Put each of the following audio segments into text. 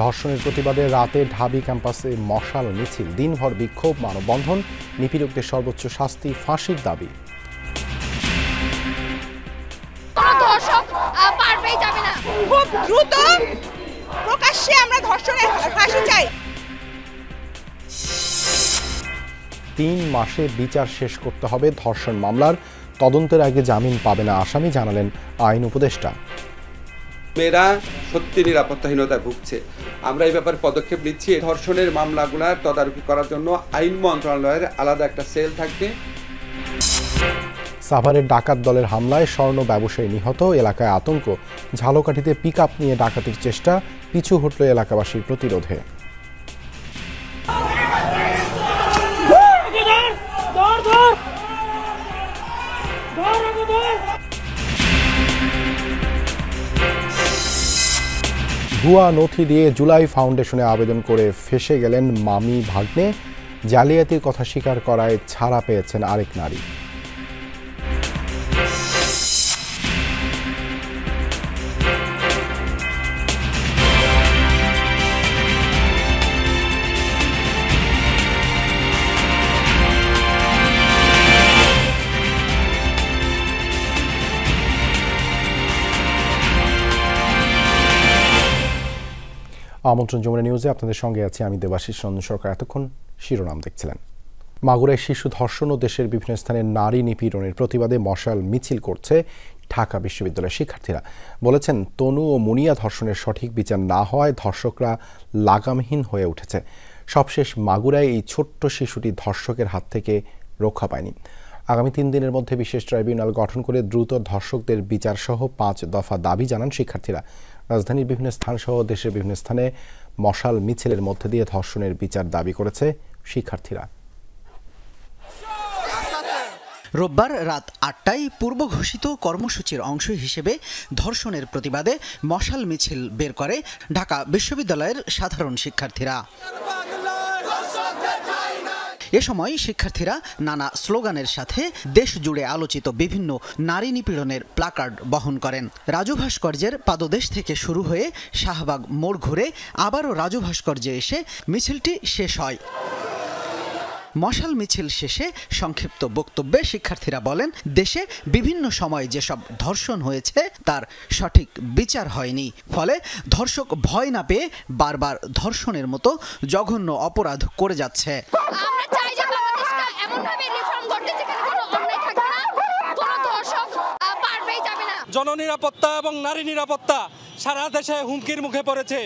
ধর্ষণের প্রতিবাদে রাতে ঢাবি ক্যাম্পাসে মশাল মিছিল, দিনভর বিক্ষোভ, মানববন্ধন, নিপীড়কদের সর্বোচ্চ শাস্তি, ফাঁসির দাবি। খুব দ্রুত প্রকাশ্যে আমরা ধর্ষণের ফাঁসি চাই। 3 মাসে বিচার শেষ করতে হবে ধর্ষণ মামলার, তদন্তের আগে জামিন পাবে না আসামি, জানালেন আইন উপদেষ্টা। মেয়েরা সত্যি নিরাপত্তাহীনতায় ভুগছে। আমরা এই ব্যাপারে পদক্ষেপ নিচ্ছি। ধর্ষণের মামলাগুলোর তদারকি করার জন্য আইন মন্ত্রণালয়ের আলাদা একটা সেল থাকবে। সাভারের ডাকাত দলের হামলায় স্বর্ণ ব্যবসায়ী নিহত, এলাকায় আতঙ্ক। ঝালকাঠিতে পিকআপ নিয়ে ডাকাতির চেষ্টা, পিছু হটল এলাকাবাসীর প্রতিরোধে। ভুয়া নথি দিয়ে জুলাই ফাউন্ডেশনে আবেদন করে ফেঁসে গেলেন মামি ভাগ্নে, জালিয়াতির কথা স্বীকার করায় ছাড়া পেয়েছেন আরেক নারী। আমন্ত্রণ যমুনা নিউজে আপনাদের সঙ্গে আছি আমি দেবাশিস রঞ্জন সরকার। এতক্ষণ শিরোনাম দেখছিলেন। মাগুরায় শিশু ধর্ষণ ও দেশের বিভিন্ন স্থানে নারী নিপীড়নের প্রতিবাদে মশাল মিছিল করছে ঢাকা বিশ্ববিদ্যালয়ের শিক্ষার্থীরা। বলেছেন, তনু ও মুনিয়া ধর্ষণের সঠিক বিচার না হওয়ায় ধর্ষকরা লাগামহীন হয়ে উঠেছে। সবশেষ মাগুরায় এই ছোট্ট শিশুটি ধর্ষকের হাত থেকে রক্ষা পায়নি। আগামী 3 দিনের মধ্যে বিশেষ ট্রাইব্যুনাল গঠন করে দ্রুত ধর্ষকদের বিচারসহ 5 দফা দাবি জানান শিক্ষার্থীরা। রাজধানীর বিভিন্ন স্থানসহ দেশের বিভিন্ন স্থানে মশাল মিছিলের মধ্যে দিয়ে ধর্ষণের বিচার দাবি করেছে শিক্ষার্থীরা। রোববার রাত 8টায় পূর্ব ঘোষিত কর্মসূচির অংশ হিসেবে ধর্ষণের প্রতিবাদে মশাল মিছিল বের করে ঢাকা বিশ্ববিদ্যালয়ের সাধারণ শিক্ষার্থীরা। এ সময় শিক্ষার্থীরা নানা স্লোগানের সাথে দেশ জুড়ে আলোচিত বিভিন্ন নারী নিপীড়নের প্লাকার্ড বহন করেন। রাজু ভাস্কর্যের পাদদেশ থেকে শুরু হয়ে শাহবাগ মোড় ঘুরে আবারও রাজু ভাস্কর্যে এসে মিছিলটি শেষ হয়। মশাল মিছিল শেষে সংক্ষিপ্ত বক্তব্যে শিক্ষার্থীরা বলেন, দেশে বিভিন্ন সময় যেসব ধর্ষণ হয়েছে তার সঠিক বিচার হয়নি, ফলে ধর্ষক ভয় না পেয়ে বারবার ধর্ষণের মতো জঘন্য অপরাধ করে যাচ্ছে। জননিরাপত্তা এবং নারী নিরাপত্তা সারা দেশে হুমকির মুখে পড়েছে।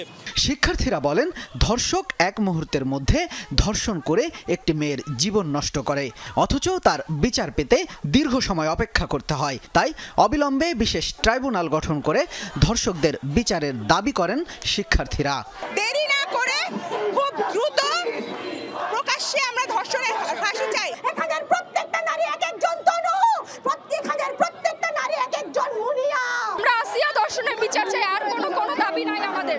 শিক্ষার্থীরা বলেন, ধর্ষক এক মুহূর্তের মধ্যে ধর্ষণ করে একটি মেয়ের জীবন নষ্ট করে, অথচ তার বিচার পেতে দীর্ঘ সময় অপেক্ষা করতে হয়। তাই অবিলম্বে বিশেষ ট্রাইব্যুনাল গঠন করে ধর্ষকদের বিচারের দাবি করেন শিক্ষার্থীরা। দেরি না করে খুব দ্রুত প্রকাশ্যে আমরা ধর্ষণের ফাঁসি চাই। এখানের প্রত্যেকটা নারী এক একজন তনু, এখানের প্রত্যেকটা নারী এক একজন মুনিয়া। আমরা আসিয়া ধর্ষণের বিচার চাই, আর কোনো দাবি নাই আমাদের।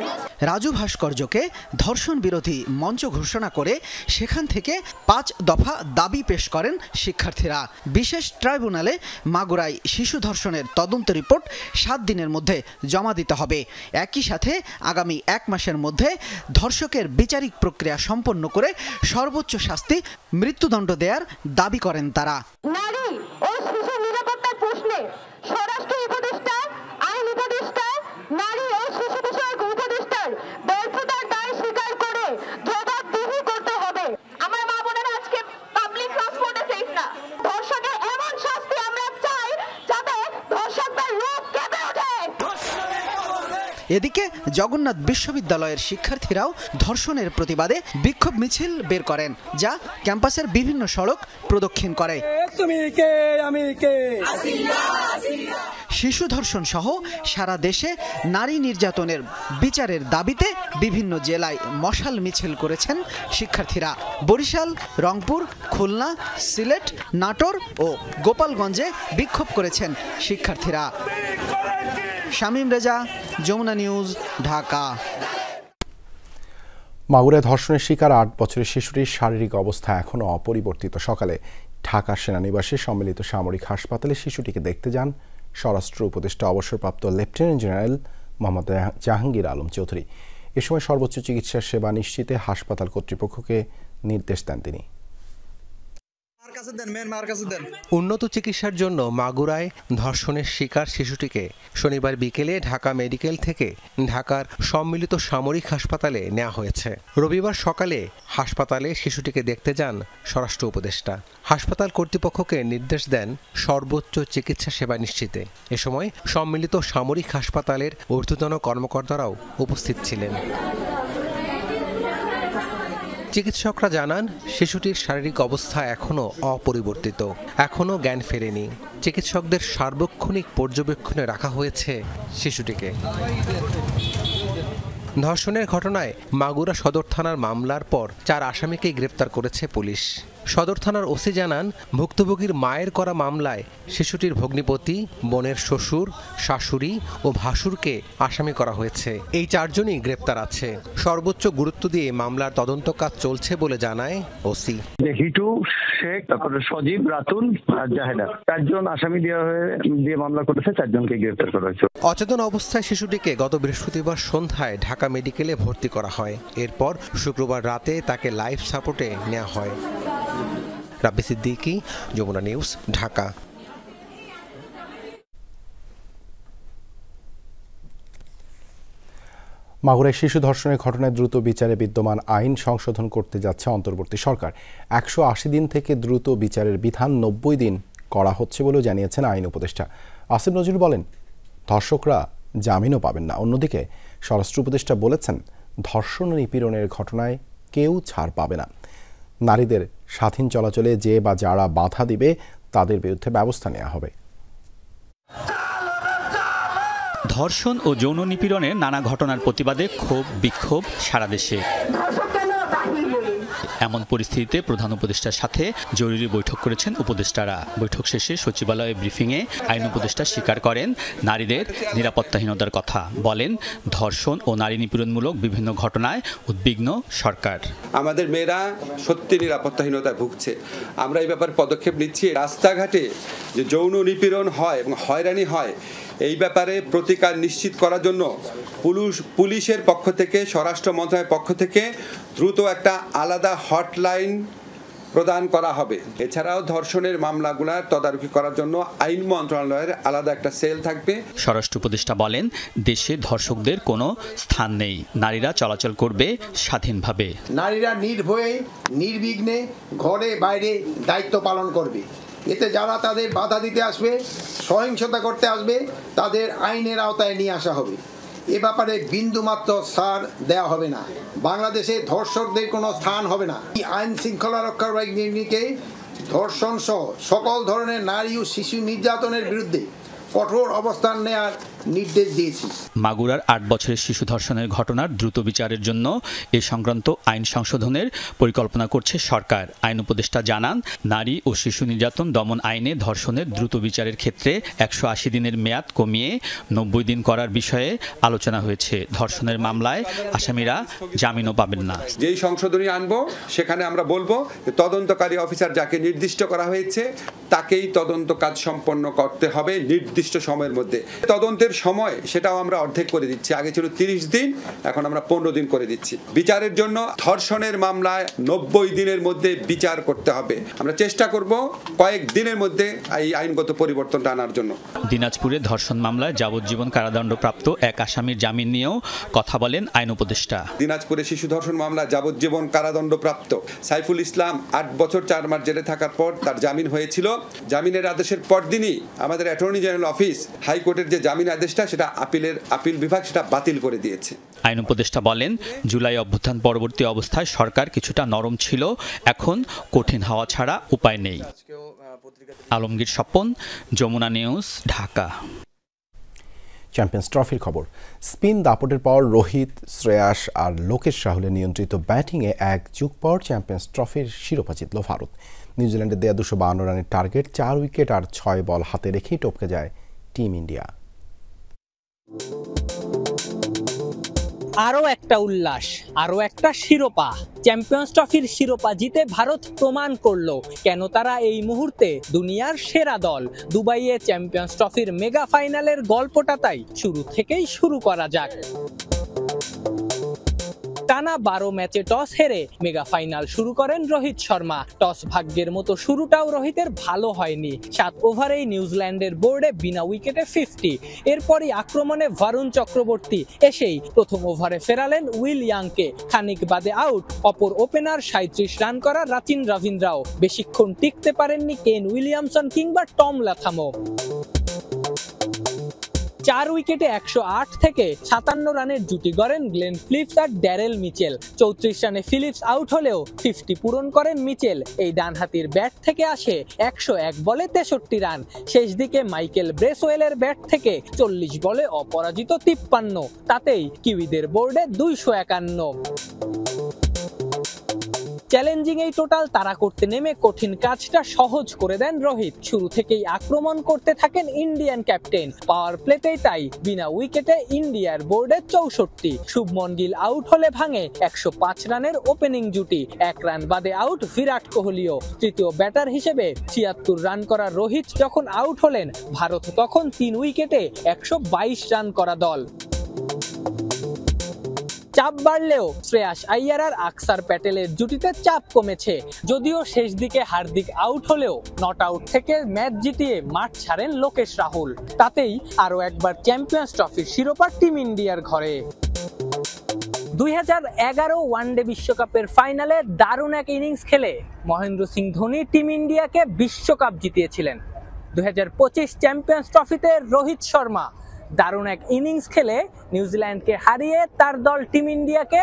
রাজু ভাস্কর্যকে ধর্ষণ বিরোধী মঞ্চ ঘোষণা করে সেখান থেকে 5 দফা দাবি পেশ করেন শিক্ষার্থীরা। বিশেষ ট্রাইব্যুনালে মাগুরায় শিশু ধর্ষণের তদন্ত রিপোর্ট 7 দিনের মধ্যে জমা দিতে হবে। একই সাথে আগামী 1 মাসের মধ্যে ধর্ষকের বিচারিক প্রক্রিয়া সম্পন্ন করে সর্বোচ্চ শাস্তি মৃত্যুদণ্ড দেওয়ার দাবি করেন তারা। নারী ও শিশু নিরাপত্তার প্রশ্নে স্বরাষ্ট্র উপদেষ্টা, আইন উপদেষ্টা, নারী ও শিশু বিষয়ক উপদেষ্টার ব্যর্থতার দায় স্বীকার করে জবাবদিহি করতে হবে। আমার মা বোনেরা আজকে পাবলিক ট্রান্সপোর্টে সেফ না। ধর্ষকের এমন শাস্তি আমরা চাই যাতে ধর্ষকদের লোক কেঁপে ওঠে। এদিকে জগন্নাথ বিশ্ববিদ্যালয়ের শিক্ষার্থীরাও ধর্ষণের প্রতিবাদে বিক্ষোভ মিছিল বের করেন, যা ক্যাম্পাসের বিভিন্ন সড়ক প্রদক্ষিণ করে। শিশু ধর্ষণ সহ সারা দেশে নারী নির্যাতনের বিচারের দাবিতে বিভিন্ন জেলায় মশাল মিছিল করেছেন শিক্ষার্থীরা। বরিশাল, রংপুর, খুলনা, সিলেট, নাটোর ও গোপালগঞ্জে বিক্ষোভ করেছেন শিক্ষার্থীরা। শামীম রেজা, যমুনা নিউজ, ঢাকা। মাগুরায় ধর্ষণের শিকার 8 বছরের শিশুটির শারীরিক অবস্থা এখনও অপরিবর্তিত। সকালে ঢাকা সেনানিবাসে সম্মিলিত সামরিক হাসপাতালে শিশুটিকে দেখতে যান স্বরাষ্ট্র উপদেষ্টা অবসরপ্রাপ্ত লেফটেন্যান্ট জেনারেল মোহাম্মদ জাহাঙ্গীর আলম চৌধুরী। এ সময় সর্বোচ্চ চিকিৎসা সেবা নিশ্চিতে হাসপাতাল কর্তৃপক্ষকে নির্দেশ দেন তিনি। উন্নত চিকিৎসার জন্য মাগুরায় ধর্ষণের শিকার শিশুটিকে শনিবার বিকেলে ঢাকা মেডিকেল থেকে ঢাকার সম্মিলিত সামরিক হাসপাতালে নেওয়া হয়েছে। রবিবার সকালে হাসপাতালে শিশুটিকে দেখতে যান স্বরাষ্ট্র উপদেষ্টা। হাসপাতাল কর্তৃপক্ষকে নির্দেশ দেন সর্বোচ্চ চিকিৎসা সেবা নিশ্চিতে। এ সময় সম্মিলিত সামরিক হাসপাতালের ঊর্ধ্বতন কর্মকর্তারাও উপস্থিত ছিলেন। চিকিৎসকরা জানান, শিশুটির শারীরিক অবস্থা এখনও অপরিবর্তিত, এখনও জ্ঞান ফেরেনি। চিকিৎসকদের সার্বক্ষণিক পর্যবেক্ষণে রাখা হয়েছে শিশুটিকে। ধর্ষণের ঘটনায় মাগুরা সদর থানার মামলার পর 4 আসামিকে গ্রেপ্তার করেছে পুলিশ। সদর থানার ওসি জানান, ভুক্তভোগীর মায়ের করা মামলায় শিশুটির ভগ্নিপতি, বোনের শ্বশুর, শাশুড়ি ও ভাসুরকে আসামি করা হয়েছে। এই 4 জনই গ্রেপ্তার আছে। সর্বোচ্চ গুরুত্ব দিয়ে মামলার তদন্ত কাজ চলছে বলে জানায় ওসি। হিটু শেখ, তারপরে সজীব, রাতুল আর জাহেদা 4 জন আসামি দিয়ে মামলা করেছে। 4 জনকে গ্রেপ্তার করা হয়েছে। অচেতন অবস্থায় শিশুটিকে গত বৃহস্পতিবার সন্ধ্যায় ঢাকা মেডিকেলে ভর্তি করা হয়। এরপর শুক্রবার রাতে তাকে লাইফ সাপোর্টে নেওয়া হয়। রাব্বি সিদ্দিকী, যমুনা নিউজ, ঢাকা। মাগুরায় শিশু ধর্ষণের ঘটনায় দ্রুত বিচারে বিদ্যমান আইন সংশোধন করতে যাচ্ছে অন্তর্বর্তী সরকার। 180 দিন থেকে দ্রুত বিচারের বিধান 90 দিন করা হচ্ছে বলেও জানিয়েছেন আইন উপদেষ্টা আসিফ নজরুল। বলেন, ধর্ষকরা জামিনও পাবেন না। অন্যদিকে স্বরাষ্ট্র উপদেষ্টা বলেছেন, ধর্ষণ ও নিপীড়নের ঘটনায় কেউ ছাড় পাবে না। নারীদের স্বাধীন চলাচলে যে বা যারা বাধা দিবে তাদের বিরুদ্ধে ব্যবস্থা নেওয়া হবে। ধর্ষণ ও যৌন নিপীড়নের নানা ঘটনার প্রতিবাদে ক্ষোভ বিক্ষোভ সারা দেশে। এমন পরিস্থিতিতে প্রধান উপদেষ্টার সাথে জরুরি বৈঠক করেছেন উপদেষ্টারা। বৈঠক শেষে সচিবালয়ে ব্রিফিংয়ে আইন উপদেষ্টা স্বীকার করেন নারীদের নিরাপত্তাহীনতার কথা। বলেন, ধর্ষণ ও নারী নিপীড়নমূলক বিভিন্ন ঘটনায় উদ্বিগ্ন সরকার। আমাদের মেয়েরা সত্যি নিরাপত্তাহীনতায় ভুগছে। আমরা এই ব্যাপারে পদক্ষেপ নিচ্ছি। রাস্তাঘাটে যে যৌন নিপীড়ন হয় এবং হয়রানি হয়, এই ব্যাপারে প্রতিকার নিশ্চিত করার জন্য পুলিশের পক্ষ থেকে, স্বরাষ্ট্র মন্ত্রণালয়ের পক্ষ থেকে দ্রুত একটা আলাদা হটলাইন প্রদান করা হবে। এছাড়াও ধর্ষণের মামলাগুলোর তদারকি করার জন্য আইন মন্ত্রণালয়ের আলাদা একটা সেল থাকবে। স্বরাষ্ট্র উপদেষ্টা বলেন, দেশে ধর্ষকদের কোনো স্থান নেই। নারীরা চলাচল করবে স্বাধীনভাবে। নারীরা নির্ভয়ে নির্বিঘ্নে ঘরে বাইরে দায়িত্ব পালন করবে। এতে যারা তাদের বাধা দিতে আসবে, সহিংসতা করতে আসবে, তাদের আইনের আওতায় নিয়ে আসা হবে। এ ব্যাপারে বিন্দুমাত্র ছাড় দেওয়া হবে না। বাংলাদেশে ধর্ষকদের কোনো স্থান হবে না। আইন শৃঙ্খলা রক্ষাকারীকে ধর্ষণ সহ সকল ধরনের নারী ও শিশু নির্যাতনের বিরুদ্ধে কঠোর অবস্থান নেওয়ার নির্দেশ দিয়েছি। মাগুরার 8 বছরের শিশু ধর্ষণের ঘটনার দ্রুত বিচারের জন্য এ সংক্রান্ত আইন সংশোধনের পরিকল্পনা করছে সরকার। আইন উপদেষ্টা জানান, নারী ও শিশু নির্যাতন দমন আইনে ধর্ষণের দ্রুত বিচারের ক্ষেত্রে 180 দিনের মেয়াদ কমিয়ে 90 দিন করার বিষয়ে আলোচনা হয়েছে। ধর্ষণের মামলায় আসামিরা জামিনও পাবেন না। যেই সংশোধনী আনবো, সেখানে আমরা বলবো তদন্তকারী অফিসার যাকে নির্দিষ্ট করা হয়েছে তাকেই তদন্ত কাজ সম্পন্ন করতে হবে নির্দিষ্ট সময়ের মধ্যে। তদন্তের সময় সেটাও আমরা অর্ধেক করে দিচ্ছি। আগে ছিল 30 দিন, এখন আমরা 15 দিন করে দিচ্ছি। বিচারের জন্য ধর্ষণের মামলায় 90 দিনের মধ্যে বিচার করতে হবে। আমরা চেষ্টা করব কয়েক দিনের মধ্যে এই আইনগত পরিবর্তনটা আনার জন্য। দিনাজপুরে ধর্ষণ মামলায় যাবজ্জীবন কারাদণ্ডপ্রাপ্ত এক আসামির জামিন নিয়েও কথা বলেন আইন উপদেষ্টা। দিনাজপুরে শিশু ধর্ষণ মামলা যাবজ্জীবন কারাদণ্ডপ্রাপ্ত সাইফুল ইসলাম 8 বছর 4 মাস জেলে থাকার পর তার জামিন হয়েছিল। জামিনের আদেশের পরদিনই আমাদের অ্যাটর্নি জেনারেল অফিস হাইকোর্টের যে জামিন আদেশটা, সেটা আপিল বিভাগ সেটা বাতিল করে দিয়েছে। আইন উপদেষ্টা বলেন, জুলাই অভ্যুত্থান পরবর্তী অবস্থায় সরকার কিছুটা নরম ছিল, এখন কঠিন হওয়া ছাড়া উপায় নেই। আলমগীর স্বপন, যমুনা নিউজ, ঢাকা। চ্যাম্পিয়ন্স ট্রফির খবর। স্পিন দাপটের পর রোহিত, শ্রেয়াস আর লোকেশ রাহুলের নিয়ন্ত্রিত ব্যাটিংয়ে 1 যুগ পর চ্যাম্পিয়ন্স ট্রফির শিরোপা জিতল ভারত। নিউজিল্যান্ডের দেয়া 252 রানের টার্গেট, 4 উইকেট আর 6 বল হাতে রেখেই টপকে যায় টিম ইন্ডিয়া। আরও একটা উল্লাস, আরও একটা শিরোপা। চ্যাম্পিয়ন্স ট্রফির শিরোপা জিতে ভারত প্রমাণ করলো কেন তারা এই মুহূর্তে দুনিয়ার সেরা দল। দুবাইয়ে চ্যাম্পিয়ন্স ট্রফির মেগা ফাইনালের গল্পটা তাই শুরু থেকেই শুরু করা যাক। টানা 12 ম্যাচে টস হেরে মেগা ফাইনাল শুরু করেন রোহিত শর্মা। টস ভাগ্যের মতো শুরুটাও রোহিতের ভালো হয়নি। 7 ওভারেই নিউজিল্যান্ডের বোর্ডে বিনা উইকেটে 50। এরপরই আক্রমণে ভারুণ চক্রবর্তী এসেই প্রথম ওভারে ফেরালেন উইল ইয়াংকে। খানিক বাদে আউট অপর ওপেনার 37 রান করা রাচিন রবীন্দ্রও। বেশিক্ষণ টিকতে পারেননি কেন উইলিয়ামসন কিংবা টম লাথামো। 4 উইকেটে 108 থেকে 57 রানের জুটি গড়েন গ্লেন ফিলিপস আর ড্যারেল মিচেল। 34 রানে ফিলিপস আউট হলেও 50 পূরণ করেন মিচেল। এই ডানহাতির ব্যাট থেকে আসে 101 বলে 63 রান। শেষ দিকে মাইকেল ব্রেসওয়েলের ব্যাট থেকে 40 বলে অপরাজিত 53। তাতেই কিউইদের বোর্ডে 251। চ্যালেঞ্জিং এই টোটাল তাড়া করতে নেমে কঠিন কাজটা সহজ করে দেন রোহিত। শুরু থেকেই আক্রমণ করতে থাকেন ইন্ডিয়ান ক্যাপ্টেন। পাওয়ার প্লেতেই তাই বিনা উইকেটে ইন্ডিয়ার বোর্ডে 64। শুভমন গিল আউট হলে ভাঙে 105 রানের ওপেনিং জুটি। 1 রান বাদে আউট বিরাট কোহলিও। তৃতীয় ব্যাটার হিসেবে 76 রান করা রোহিত যখন আউট হলেন, ভারত তখন 3 উইকেটে 122 রান করা দল। চাপ বাড়লেও শ্রেয়াস আইয়ার আর আকসার প্যাটেলের জুটিতে চাপ কমেছে। যদিও শেষ দিকে হার্দিক আউট হলেও নট আউট থেকে ম্যাচ জিতিয়ে মাঠ ছাড়েন লোকেশ রাহুল। তাতেই আরও একবার চ্যাম্পিয়ন্স ট্রফির শিরোপা টিম ইন্ডিয়ার ঘরে। 2011 ওয়ানডে বিশ্বকাপের ফাইনালে দারুণ এক ইনিংস খেলে মহেন্দ্র সিং ধোনি টিম ইন্ডিয়াকে বিশ্বকাপ জিতিয়েছিলেন। 2025 চ্যাম্পিয়ন্স ট্রফিতে রোহিত শর্মা দারুণ এক ইনিংস খেলে নিউজিল্যান্ডকে হারিয়ে তার দল টিম ইন্ডিয়াকে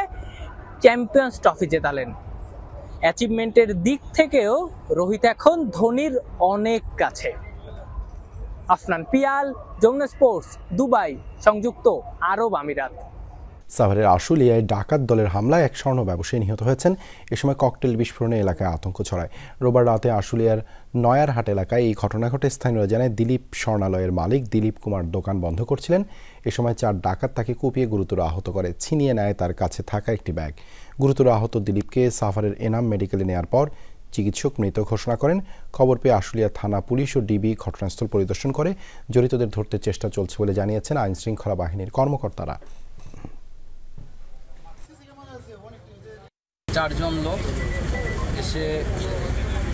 চ্যাম্পিয়ন্স ট্রফি জেতালেন। অ্যাচিভমেন্টের দিক থেকেও রোহিত এখন ধোনির অনেক কাছে। আফনান পিয়াল, যমুনা স্পোর্টস, দুবাই, সংযুক্ত আরব আমিরাত। সাভারের আশুলিয়ায় ডাকাত দলের হামলায় এক স্বর্ণ ব্যবসায়ী নিহত হয়েছেন। এ সময় ককটেল বিস্ফোরণে এলাকায় আতঙ্ক ছড়ায়। রোববার রাতে আশুলিয়ার নয়ারহাট এলাকায় এই ঘটনা ঘটে। স্থানীয়রা জানায় দিলীপ স্বর্ণালয়ের মালিক দিলীপ কুমার দোকান বন্ধ করছিলেন। এ সময় 4 ডাকাত তাকে কুপিয়ে গুরুতর আহত করে, ছিনিয়ে নেয় তার কাছে থাকা একটি ব্যাগ। গুরুতর আহত দিলীপকে সাভারের এনাম মেডিকেলে নেওয়ার পর চিকিৎসক মৃত ঘোষণা করেন। খবর পেয়ে আশুলিয়া থানা পুলিশ ও ডিবি ঘটনাস্থল পরিদর্শন করে জড়িতদের ধরতে চেষ্টা চলছে বলে জানিয়েছেন আইন শৃঙ্খলা বাহিনীর কর্মকর্তারা। 4 জন লোক এসে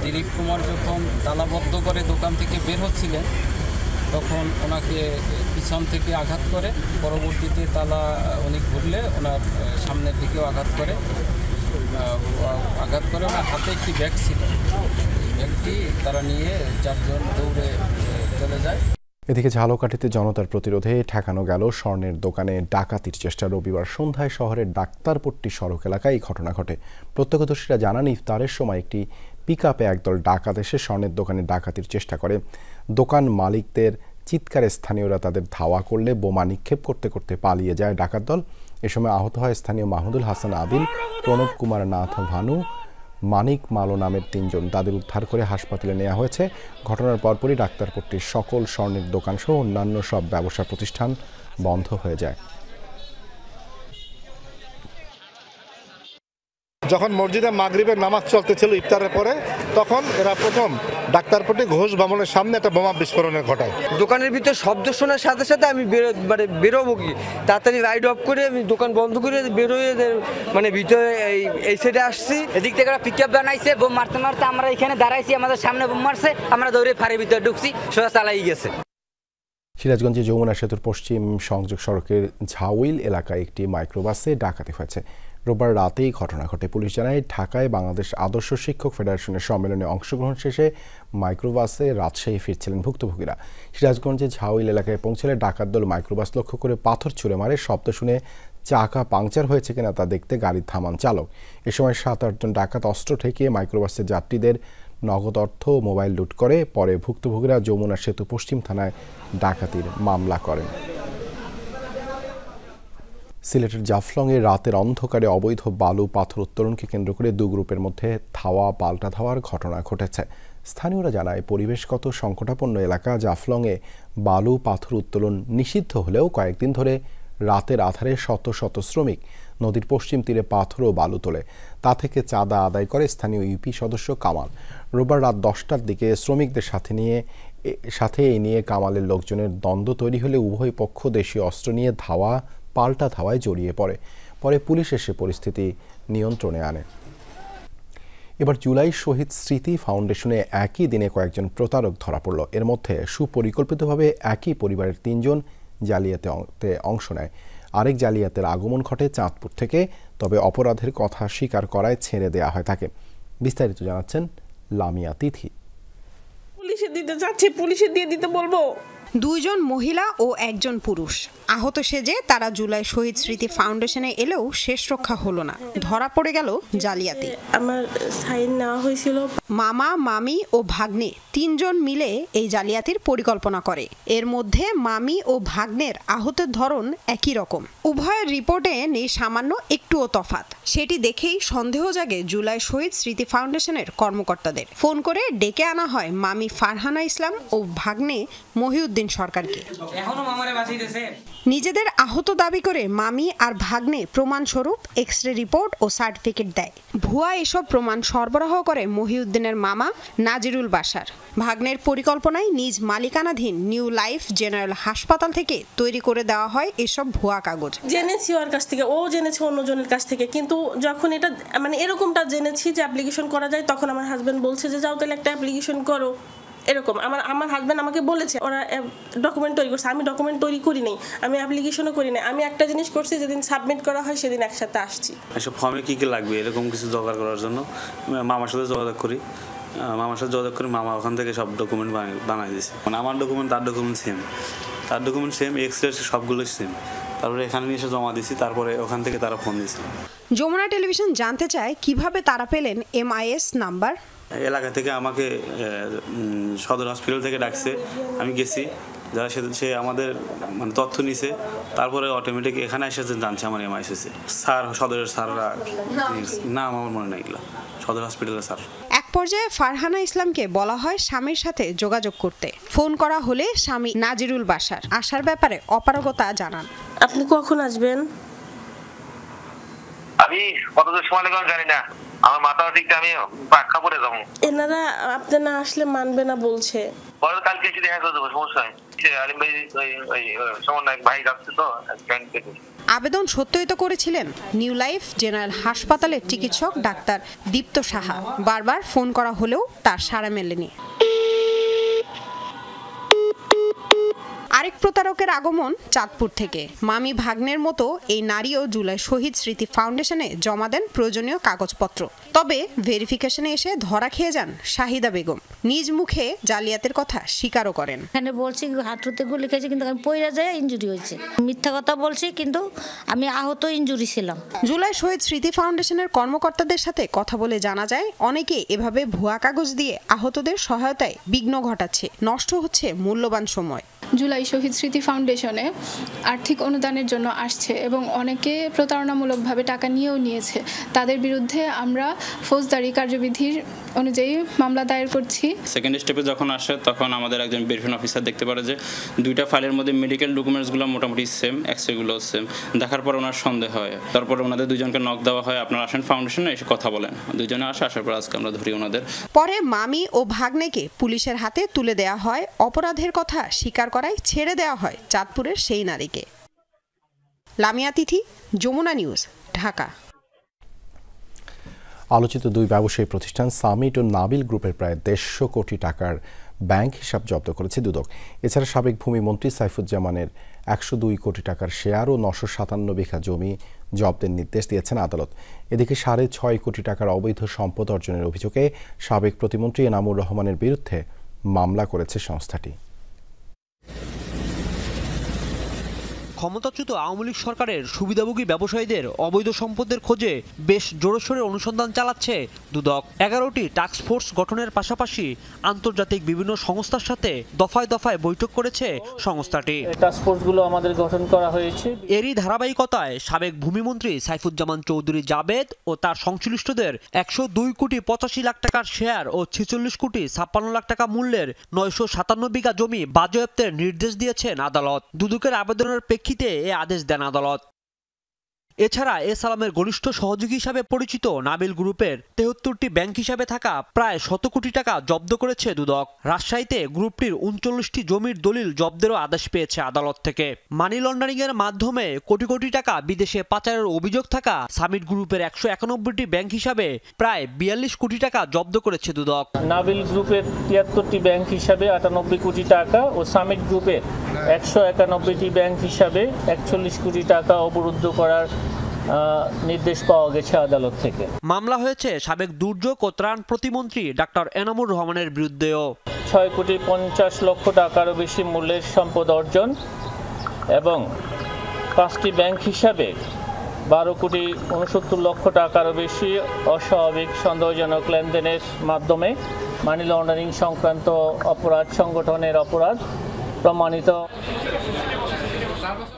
দিলীপ কুমার যখন তালাবদ্ধ করে দোকান থেকে বের হচ্ছিলেন, তখন ওনাকে পিছন থেকে আঘাত করে। পরবর্তীতে তালা উনি ঘুরলে ওনার সামনের দিকেও আঘাত করে ওনার হাতে একটি ব্যাগ ছিল। ব্যাগটি তারা নিয়ে 4 জন দৌড়ে চলে যায়। এদিকে ঝালকাঠিতে জনতার প্রতিরোধে ঠেকানো গেল স্বর্ণের দোকানে ডাকাতির চেষ্টা। রবিবার সন্ধ্যায় শহরের ডাক্তারপট্টি সড়ক এলাকায় এই ঘটনা ঘটে। প্রত্যক্ষদর্শীরা জানান, ইফতারের সময় একটি পিকআপে একদল ডাকাত এসে স্বর্ণের দোকানে ডাকাতির চেষ্টা করে। দোকান মালিকদের চিৎকারে স্থানীয়রা তাদের ধাওয়া করলে বোমা নিক্ষেপ করতে করতে পালিয়ে যায় ডাকাত দল। এ সময় আহত হয় স্থানীয় মাহমুদুল হাসান আদিল, প্রণব কুমার নাথ ভানু, মানিক মালো নামের 3 জন। তাদের উদ্ধার করে হাসপাতালে নেওয়া হয়েছে। ঘটনার পরপরই ডাক্তারপট্টির সকল স্বর্ণের দোকানসহ অন্যান্য সব ব্যবসা প্রতিষ্ঠান বন্ধ হয়ে যায়। যখন মসজিদে মাগরিবের নামাজ চলতেছিল ইফতারের পরে, তখন এরা প্রথম ডাক্তারপট্টি ঘোষ ভবনের সামনে একটা বোমা বিস্ফোরণের ঘটায়। দোকানের ভিতরে শব্দ শোনার সাথে সাথে আমি বেরোবো কি তাড়াতাড়ি রাইড অফ করে আমি দোকান বন্ধ করে বেরোয় ভিতরে এই সাইডে আসছি। এদিক থেকে পিকআপ বানাইছে, বোম মারতে মারতে আমরা এখানে দাঁড়াইছি, আমাদের সামনে বোম মারছে, আমরা দৌড়ে ফাঁড়ির ভিতরে ঢুকছি, সোজা চালাই গেছে। সিরাজগঞ্জে যমুনা সেতুর পশ্চিম সংযোগ সড়কের ঝাউইল এলাকায় একটি মাইক্রোবাসে ডাকাতি হয়েছে। রোববার রাতেই ঘটনা ঘটে। পুলিশ জানায়, ঢাকায় বাংলাদেশ আদর্শ শিক্ষক ফেডারেশনের সম্মেলনে অংশগ্রহণ শেষে মাইক্রোবাসে রাজশাহী ফিরছিলেন ভুক্তভোগীরা। সিরাজগঞ্জে ঝাউইল এলাকায় পৌঁছলে ডাকাত দল মাইক্রোবাস লক্ষ্য করে পাথর ছুঁড়ে মারে। শব্দ শুনে চাকা পাংচার হয়েছে কিনা তা দেখতে গাড়ি থামান চালক। এ সময় 7-8 জন ডাকাত অস্ত্র ঠেকিয়ে মাইক্রোবাসের যাত্রীদের নগদ অর্থ ও মোবাইল লুট করে। পরে ভুক্তভোগীরা যমুনা সেতু পশ্চিম থানায় ডাকাতির মামলা করেন। সিলেটের জাফলংয়ে রাতের অন্ধকারে অবৈধ বালু পাথর উত্তোলনকে কেন্দ্র করে 2 গ্রুপের মধ্যে ধাওয়া পাল্টা ধাওয়ার ঘটনা ঘটেছে। স্থানীয়রা জানায়, পরিবেশগত সংকটাপন্ন এলাকা জাফলংয়ে বালু পাথর উত্তোলন নিষিদ্ধ হলেও কয়েকদিন ধরে রাতের আধারে শত শত শ্রমিক নদীর পশ্চিম তীরে পাথর ও বালু তোলে। তা থেকে চাঁদা আদায় করে স্থানীয় ইউপি সদস্য কামাল। রোববার রাত 10টার দিকে শ্রমিকদের সাথে এই নিয়ে কামালের লোকজনের দ্বন্দ্ব তৈরি হলে উভয় পক্ষ দেশীয় অস্ত্র নিয়ে পাল্টা ধাওয়ায় জড়িয়ে পড়ে। পরে পুলিশ এসে পরিস্থিতি নিয়ন্ত্রণে আনে। এবার জুলাই শহীদ স্মৃতি ফাউন্ডেশনে একই দিনে কয়েকজন প্রতারক ধরা পড়ল। এর মধ্যে সুপরিকল্পিতভাবে একই পরিবারের ৩ জন জালিয়াতিতে অংশ নেয়। আরেক জালিয়াতের আগমন ঘটে চাঁদপুর থেকে, তবে অপরাধের কথা স্বীকার করায় ছেড়ে দেয়া হয় তাকে। বিস্তারিত জানাচ্ছেন লামিয়া তিথি। পুলিশে দিতে যাচ্ছি, পুলিশে দিয়ে দিতে বলবো। 2 জন মহিলা ও 1 জন পুরুষ আহত সেজে তারা জুলাই শহীদ স্মৃতি ফাউন্ডেশনে এলেও শেষ রক্ষা হলো না, ধরা পড়ে গেল জালিয়াতি। আমার সাইন নেওয়া হয়েছিল। মামা, মামি ও ভাগ্নে 3 জন মিলে এই জালিয়াতির পরিকল্পনা করে। এর মধ্যে মামি ও ভাগ্নের আহতের ধরন একই রকম। উভয়ের রিপোর্টে নেই সামান্য একটুও তফাৎ। সেটি দেখেই সন্দেহ জাগে জুলাই শহীদ স্মৃতি ফাউন্ডেশনের কর্মকর্তাদের। ফোন করে ডেকে আনা হয় মামি ফারহানা ইসলাম ও ভাগ্নে মহিউদ্দিন সরকারকে। নিজেদের আহত দাবি করে মামি আর ভাগ্নে প্রমাণস্বরূপ এক্সরে রিপোর্ট ও সার্টিফিকেট দেয়। ভুয়া এসব প্রমাণ সরবরাহ করে মহিউদ্দিনের মামা নাজিরুল বাশার। ভাগ্নের পরিকল্পনায় নিজ মালিকানাধীন নিউ লাইফ জেনারেল হাসপাতাল থেকে তৈরি করে দেওয়া হয় এসব ভুয়া কাগজ। জেনেছি ওর কাছ থেকে, ও জেনেছে অন্যজনের কাছ থেকে, কিন্তু যখন এটা এরকমটা জেনেছি যে অ্যাপ্লিকেশন করা যায়, তখন আমার হাজবেন্ড বলছে যে যাও তাহলে একটা অ্যাপ্লিকেশন করো। এরকম আমার হাজব্যান্ড আমাকে বলেছে ওরা ডকুমেন্ট তৈরি করছে। আমি ডকুমেন্ট তৈরি করি নাই, আমি অ্যাপ্লিকেশনও করি নাই। আমি একটা জিনিস করছি, যেদিন সাবমিট করা হয় সেদিন একসাথে আসছি। এসব ফর্মে কী কী লাগবে এরকম কিছু জোগাড় করার জন্য মামার সাথে যোগাযোগ করি। মামা ওখান থেকে সব ডকুমেন্ট বানাই দিয়েছে। আমার ডকুমেন্ট তার ডকুমেন্ট সেম, তার ডকুমেন্ট সেম, এক্সরে সবগুলোই সেম। তারপরে এখানে নিয়ে এসে জমা দিয়েছি, তারপরে ওখান থেকে তারা ফোন দিয়েছিল। যমুনা টেলিভিশন জানতে চায় কিভাবে তারা পেলেন MIS নাম্বার। এলাকা থেকে আমাকে সদর হসপিটাল থেকে ডাকছে, আমি গেছি, যারা সে আমাদের তথ্য নিছে, তারপরে অটোমেটিক এখানে এসেছে জানছে আমার MIS এসেছে। স্যার, সদরের স্যাররা, নাম আমার মনে নাই, সদর হসপিটালের স্যার। এক পর্যায়ে ফারহানা ইসলামকে বলা হয় স্বামীর সাথে যোগাযোগ করতে। ফোন করা হলে স্বামী নাজিরুল বাশার আসার ব্যাপারে অপারগতা জানান। আপনি কখন আসবেন? আমি কতদূর সময় লাগবে জানি না, আমার মাথা ঠিক আমি পাক্কা পড়ে যাবো। এনারা আপনি না আসলে মানবে না বলছে। পরে কালকে এসে দেখা করে দেবো, সমস্যা নেই। আলিম ভাই ওই সমন্বয়ক ভাই যাচ্ছে তো জয়েন্ট থেকে। আবেদন সত্যায়িত করেছিলেন নিউ লাইফ জেনারেল হাসপাতালের চিকিৎসক ডাক্তার দীপ্ত সাহা। বারবার ফোন করা হলেও তার সাড়া মেলেনি। আরেক প্রতারকের আগমন চাঁদপুর থেকে। মামি ভাগ্নের মতো এই নারীও জুলাই শহীদ স্মৃতি ফাউন্ডেশনে জমা দেন প্রয়োজনীয় কাগজপত্র। তবে ভেরিফিকেশনে এসে ধরা খেয়ে যান শাহিদা বেগম। নিজ মুখে জালিয়াতের কথা স্বীকারও করেন। এখানে বলছি হাঁটুতে গুলি খেয়েছি, কিন্তু আমি পইরা যায় ইনজুরি হয়েছে। মিথ্যা কথা বলছি, কিন্তু আমি আহত ইনজুরি ছিলাম। জুলাই শহীদ স্মৃতি ফাউন্ডেশনের কর্মকর্তাদের সাথে কথা বলে জানা যায় অনেকে এভাবে ভুয়া কাগজ দিয়ে আহতদের সহায়তায় বিঘ্ন ঘটাচ্ছে, নষ্ট হচ্ছে মূল্যবান সময়। জুলাই শহীদ স্মৃতি ফাউন্ডেশনে আর্থিক অনুদানের জন্য আসছে এবং অনেকে প্রতারণামূলকভাবে টাকা নিয়েও নিয়েছে। তাদের বিরুদ্ধে আমরা ফৌজদারি কার্যবিধির অনুযায়ী মামলা দায়ের করছি। সেকেন্ড স্টেপে যখন আসে তখন আমাদের একজন ভেরিফিকেশন অফিসার দেখতে পারে যে 2টা ফাইলের মধ্যে মেডিকেল ডকুমেন্টসগুলো মোটামুটি সেম, এক্সরেগুলো সেম। দেখার পর ওনার সন্দেহ হয়, তারপরে ওনাদের 2 জনকে নক দেওয়া হয়, আপনারা আসেন ফাউন্ডেশনে এসে কথা বলেন। 2 জনে আসার পর আজকে আমরা ধরি ওনাদের। পরে মামি ও ভাগ্নেকে পুলিশের হাতে তুলে দেয়া হয়। অপরাধের কথা স্বীকার করায় ছেড়ে দেওয়া হয় চাঁদপুরের সেই নারীকে। লামিয়া তিথি, যমুনা নিউজ, ঢাকা। আলোচিত 2 ব্যবসায়ী প্রতিষ্ঠান সামিট ও নাবিল গ্রুপের প্রায় 150 কোটি টাকার ব্যাংক হিসাব জব্দ করেছে দুদক। এছাড়া সাবেক ভূমিমন্ত্রী সাইফুজ্জামানের 102 কোটি টাকার শেয়ার ও 957 বিঘা জমি জব্দের নির্দেশ দিয়েছেন আদালত। এদিকে 6.5 কোটি টাকার অবৈধ সম্পদ অর্জনের অভিযোগে সাবেক প্রতিমন্ত্রী এনামুর রহমানের বিরুদ্ধে মামলা করেছে সংস্থাটি। ক্ষমতাচ্যুত আওয়ামী লীগ সরকারের সুবিধাভোগী ব্যবসায়ীদের অবৈধ সম্পদের খোঁজে বেশ জোরসোরে অনুসন্ধান চালাচ্ছে দুদক। 11টি টাস্কফোর্স গঠনের পাশাপাশি আন্তর্জাতিক বিভিন্ন সংস্থার সাথে দফায় দফায় বৈঠক করেছে সংস্থাটি। টাস্কফোর্সগুলো আমাদের গঠন করা হয়েছে। এরই ধারাবাহিকতায় সাবেক ভূমিমন্ত্রী সাইফুজ্জামান চৌধুরী জাবেদ ও তার সংশ্লিষ্টদের 102 কোটি 85 লাখ টাকার শেয়ার ও 46 কোটি 56 লাখ টাকা মূল্যের 957 বিঘা জমি বাজেয়াপ্তের নির্দেশ দিয়েছেন আদালত। দুদকের আবেদনের প্রেক্ষিতে এ আদেশ দেন আদালত। এছাড়া এস সালামের ঘনিষ্ঠ সহযোগী হিসাবে পরিচিত নাবিল গ্রুপের ৭৩টি ব্যাংক হিসাবে থাকা প্রায় ১০০ কোটি টাকা জব্দ করেছে দুদক। রাজশাহীতে গ্রুপটির ৩৯টি জমির দলিল জব্দেরও আদেশ পেয়েছে আদালত থেকে। মানি লন্ডারিং এর মাধ্যমে কোটি কোটি টাকা বিদেশে পাচারের অভিযোগ থাকা সামিট গ্রুপের ১৯১টি ব্যাংক হিসাবে প্রায় ৪২ কোটি টাকা জব্দ করেছে দুদক। নাবিল গ্রুপের ৭৩টি ব্যাংক হিসাবে ৯৮ কোটি টাকা ও সামিট গ্রুপের ১৯১টি ব্যাংক হিসাবে ৪১ কোটি টাকা অবরুদ্ধ করার নির্দেশ পাওয়া গেছে আদালত থেকে। মামলা হয়েছে সাবেক দুর্যোগ ও ত্রাণ প্রতিমন্ত্রী ডাক্তার এনামুর রহমানের বিরুদ্ধেও। ৬,৫০,০০,০০০ টাকারও বেশি মূল্যের সম্পদ অর্জন এবং 5টি ব্যাংক হিসাবে ১২,৬৯,০০,০০০ টাকারও বেশি অস্বাভাবিক সন্দেহজনক লেনদেনের মাধ্যমে মানি লন্ডারিং সংক্রান্ত অপরাধ সংগঠনের অপরাধ প্রমাণিত।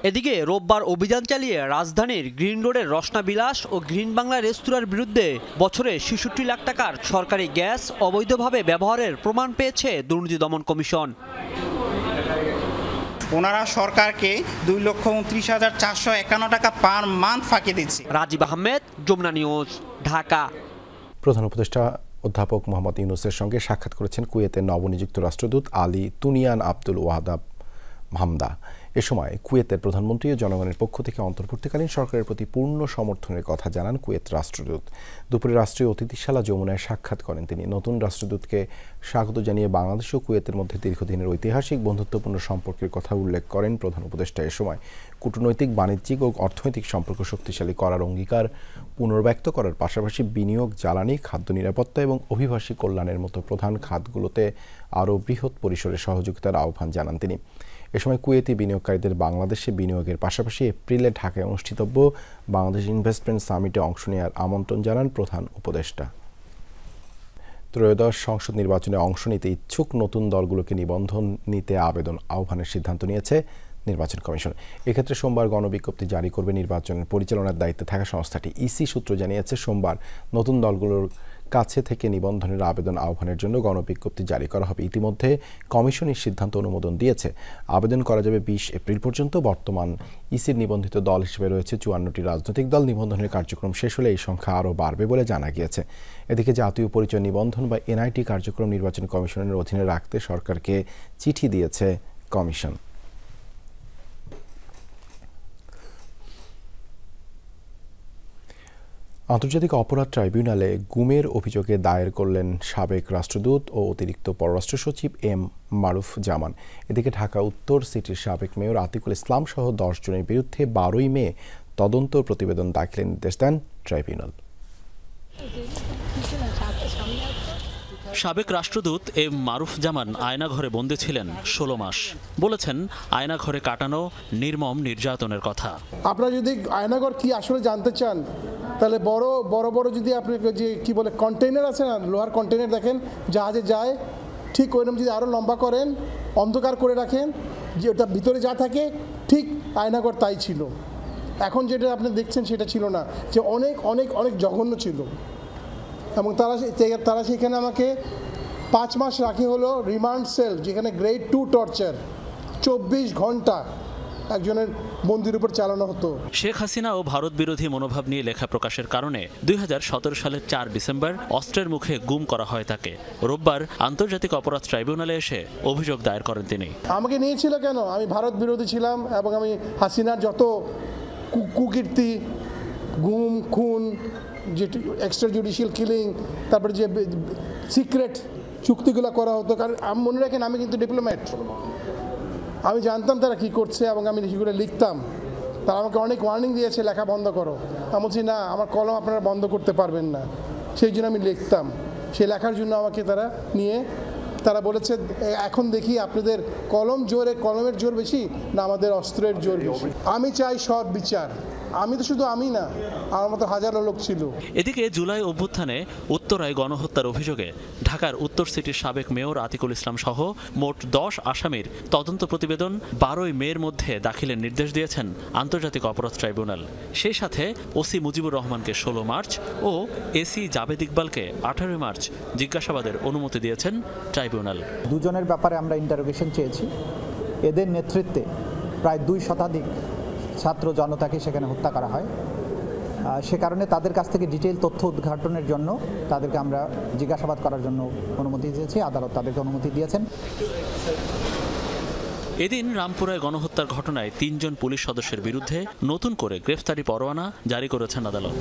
এদিকে রোববার অভিযান চালিয়ে রাজধানীর গ্রিন রোডের রসনা বিলাস ও গ্রিন বাংলা রেস্তোরাঁর বিরুদ্ধে বছরে ৬৬ লাখ টাকার সরকারি গ্যাস অবৈধভাবে ব্যবহারের প্রমাণ পেয়েছে দুর্নীতি দমন কমিশন। ওনারা সরকারকে ২,২৯,৪৫১ টাকা পার মান্থ ফাঁকি দিচ্ছে। রাজীব আহমেদ, যমুনা নিউজ, ঢাকা। প্রধান উপদেষ্টা অধ্যাপক মোহাম্মদ ইউনূসের সঙ্গে সাক্ষাৎ করেছেন কুয়েতের নবনিযুক্ত রাষ্ট্রদূত আলী তুনিয়ান আব্দুল ওয়াহাব হামদা। এ সময় কুয়েতের প্রধানমন্ত্রী ও জনগণের পক্ষ থেকে অন্তর্বর্তীকালীন সরকারের প্রতি পূর্ণ সমর্থনের কথা জানান কুয়েত রাষ্ট্রদূত। দুপুরে রাষ্ট্রীয় অতিথিশালা যমুনায় সাক্ষাৎ করেন তিনি। নতুন রাষ্ট্রদূতকে স্বাগত জানিয়ে বাংলাদেশ ও কুয়েতের মধ্যে দীর্ঘদিনের ঐতিহাসিক বন্ধুত্বপূর্ণ সম্পর্কের কথা উল্লেখ করেন প্রধান উপদেষ্টা। এ সময় কূটনৈতিক, বাণিজ্যিক ও অর্থনৈতিক সম্পর্ক শক্তিশালী করার অঙ্গীকার পুনর্ব্যক্ত করার পাশাপাশি বিনিয়োগ, জ্বালানি, খাদ্য নিরাপত্তা এবং অভিবাসী কল্যাণের মতো প্রধান খাতগুলোতে আরও বৃহৎ পরিসরে সহযোগিতার আহ্বান জানান তিনি। এ সময় কুয়েতি বিনিয়োগকারীদের বাংলাদেশে বিনিয়োগের পাশাপাশি এপ্রিলে ঢাকায় অনুষ্ঠিতব্য বাংলাদেশ ইনভেস্টমেন্ট সামিটে অংশ নেওয়ার আমন্ত্রণ জানান প্রধান উপদেষ্টা। ত্রয়োদশ সংসদ নির্বাচনে অংশ নিতে ইচ্ছুক নতুন দলগুলোকে নিবন্ধন নিতে আহ্বানের সিদ্ধান্ত নিয়েছে নির্বাচন কমিশন। এক্ষেত্রে সোমবার গণবিজ্ঞপ্তি জারি করবে নির্বাচনের পরিচালনার দায়িত্বে থাকা সংস্থাটি। ইসি সূত্র জানিয়েছে সোমবার নতুন দলগুলোর কাছে থেকে নিবন্ধনের আহ্বানের জন্য গণবিজ্ঞপ্তি জারি করা হবে। ইতিমধ্যে কমিশনের সিদ্ধান্ত অনুমোদন দিয়েছে। আবেদন করা যাবে ২০ এপ্রিল পর্যন্ত। বর্তমান ইসির নিবন্ধিত দল হিসেবে রয়েছে ৫৪টি রাজনৈতিক দল। নিবন্ধনের কার্যক্রম শেষ হলে এই সংখ্যা আরও বাড়বে বলে জানা গিয়েছে। এদিকে জাতীয় পরিচয় নিবন্ধন বা এনআইটি কার্যক্রম নির্বাচন কমিশনের অধীনে রাখতে সরকারকে চিঠি দিয়েছে কমিশন। আন্তর্জাতিক অপরাধ ট্রাইব্যুনালে গুমের অভিযোগে দায়ের করলেন সাবেক রাষ্ট্রদূত ও অতিরিক্ত পররাষ্ট্র সচিব এম মারুফ জামান। এদিকে ঢাকা উত্তর সিটির সাবেক মেয়র আতিকুল ইসলাম সহ ১০ জনের বিরুদ্ধে ১২ই মে তদন্ত প্রতিবেদন দাখিলের নির্দেশ দেন ট্রাইব্যুনাল। সাবেক রাষ্ট্রদূত এম মারুফ জামান আয়নাঘরে বন্দী ছিলেন ১৬ মাস। বলেছেন আয়নাঘরে কাটানো নির্মম নির্যাতনের কথা। আপনারা যদি আয়নাঘর কি আসলে জানতে চান তাহলে বড় যদি আপনি যে কি বলে কন্টেইনার আছে না, লোহার কন্টেইনার দেখেন জাহাজে যায়, ঠিক ওইরকম যদি আরও লম্বা করেন, অন্ধকার করে রাখেন, যে ওটা ভিতরে যা থাকে ঠিক আয়নাঘর তাই ছিল। এখন যেটা আপনি দেখছেন সেটা ছিল না, যে অনেক অনেক অনেক জঘন্য ছিল। এবং তারা সেখানে আমাকে 5 মাস রাখে হলো রিমান্ড সেল, যেখানে গ্রেড 2 টর্চার 24 ঘন্টা একজনের বন্দির উপর চালানো হতো। শেখ হাসিনা ও ভারত বিরোধী মনোভাব নিয়ে লেখা প্রকাশের কারণে ২০১৭ সালের ৪ ডিসেম্বর অস্ত্রের মুখে গুম করা হয় তাকে। রোববার আন্তর্জাতিক অপরাধ ট্রাইব্যুনালে এসে অভিযোগ দায়ের করেন তিনি। আমাকে নিয়েছিল কেন? আমি ভারত বিরোধী ছিলাম এবং আমি হাসিনার যত কুকীর্তি, গুম, খুন, যে এক্সট্রা জুডিশিয়াল কিলিং, তারপরে যে সিক্রেট চুক্তিগুলো করা হতো, কারণ আমি মনে রাখেন আমি কিন্তু ডিপ্লোম্যাট, আমি জানতাম তারা কী করছে এবং আমি সেগুলো লিখতাম। তারা আমাকে অনেক ওয়ার্নিং দিয়েছে, লেখা বন্ধ করো। আমি বলছি না, আমার কলম আপনারা বন্ধ করতে পারবেন না, সেই জন্য আমি লিখতাম। সেই লেখার জন্য আমাকে তারা নিয়ে তারা বলেছে এখন দেখি আপনাদের কলমের জোর বেশি না আমাদের অস্ত্রের জোর বেশি। আমি চাই সৎ বিচার। আমি তো শুধু আমি না, আমার মতো হাজারো লোক ছিল। এদিকে জুলাই অভ্যুত্থানে উত্তরায় গণহত্যার অভিযোগে ঢাকার উত্তর সিটির সাবেক মেয়র আতিকুল ইসলাম সহ মোট 10 আসামির তদন্ত প্রতিবেদন 12ই মের মধ্যে দাখিলের নির্দেশ দিয়েছেন আন্তর্জাতিক অপরাধ ট্রাইব্যুনাল। সেই সাথে ওসি মুজিবুর রহমানকে 16 মার্চ ও এসি জাবেদ ইকবালকে 18 মার্চ জিজ্ঞাসাবাদের অনুমতি দিয়েছেন ট্রাইব্যুনাল। দুজনের ব্যাপারে আমরা ইন্টারোগেশন চেয়েছি। এদের নেতৃত্বে প্রায় 2 শতাধিক ছাত্র জনতাকে সেখানে হত্যা করা হয় সে কারণে তাদের কাছ থেকে ডিটেইল তথ্য উদ্ঘাটনের জন্য তাদেরকে আমরা জিজ্ঞাসাবাদ করার জন্য অনুমতি দিয়েছি। আদালত তাদেরকে অনুমতি দিয়েছেন। এদিন রামপুরায় গণহত্যার ঘটনায় ৩ জন পুলিশ সদস্যের বিরুদ্ধে নতুন করে গ্রেফতারি পরোয়ানা জারি করেছেন আদালত।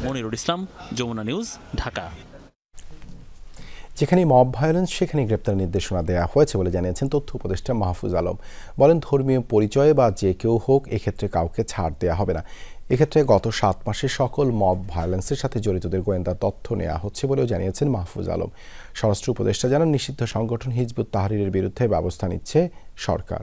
মনিরুল ইসলাম, যমুনা নিউজ, ঢাকা। যেখানে মব ভায়োলেন্স সেখানে গ্রেপ্তার নির্দেশনা দেওয়া হয়েছে বলে জানিয়েছেন তথ্য উপদেষ্টা মাহফুজ আলম। বলেন, ধর্মীয় পরিচয়ে বা যে কেউ হোক এক্ষেত্রে কাউকে ছাড় দেওয়া হবে না। এক্ষেত্রে গত 7 মাসে সকল মব ভায়োলেন্সের সাথে জড়িতদের গোয়েন্দা তথ্য নেওয়া হচ্ছে বলেও জানিয়েছেন মাহফুজ আলম। স্বরাষ্ট্র উপদেষ্টা জানান, নিষিদ্ধ সংগঠন হিজবুত তাহরিরের বিরুদ্ধে ব্যবস্থা নিচ্ছে সরকার।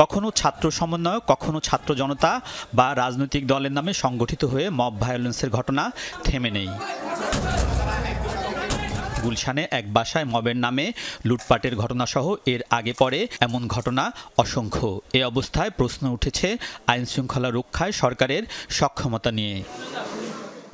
কখনো ছাত্র সমন্বয়, কখনো ছাত্র জনতা বা রাজনৈতিক দলের নামে সংগঠিত হয়ে মব ভায়োলেন্সের ঘটনা থেমে নেই। গুলশানে এক বাসায় মবের নামে লুটপাটের ঘটনাসহ এর আগে পরে এমন ঘটনা অসংখ্য। এ অবস্থায় প্রশ্ন উঠেছে আইন শৃঙ্খলা রক্ষায় সরকারের সক্ষমতা নিয়ে।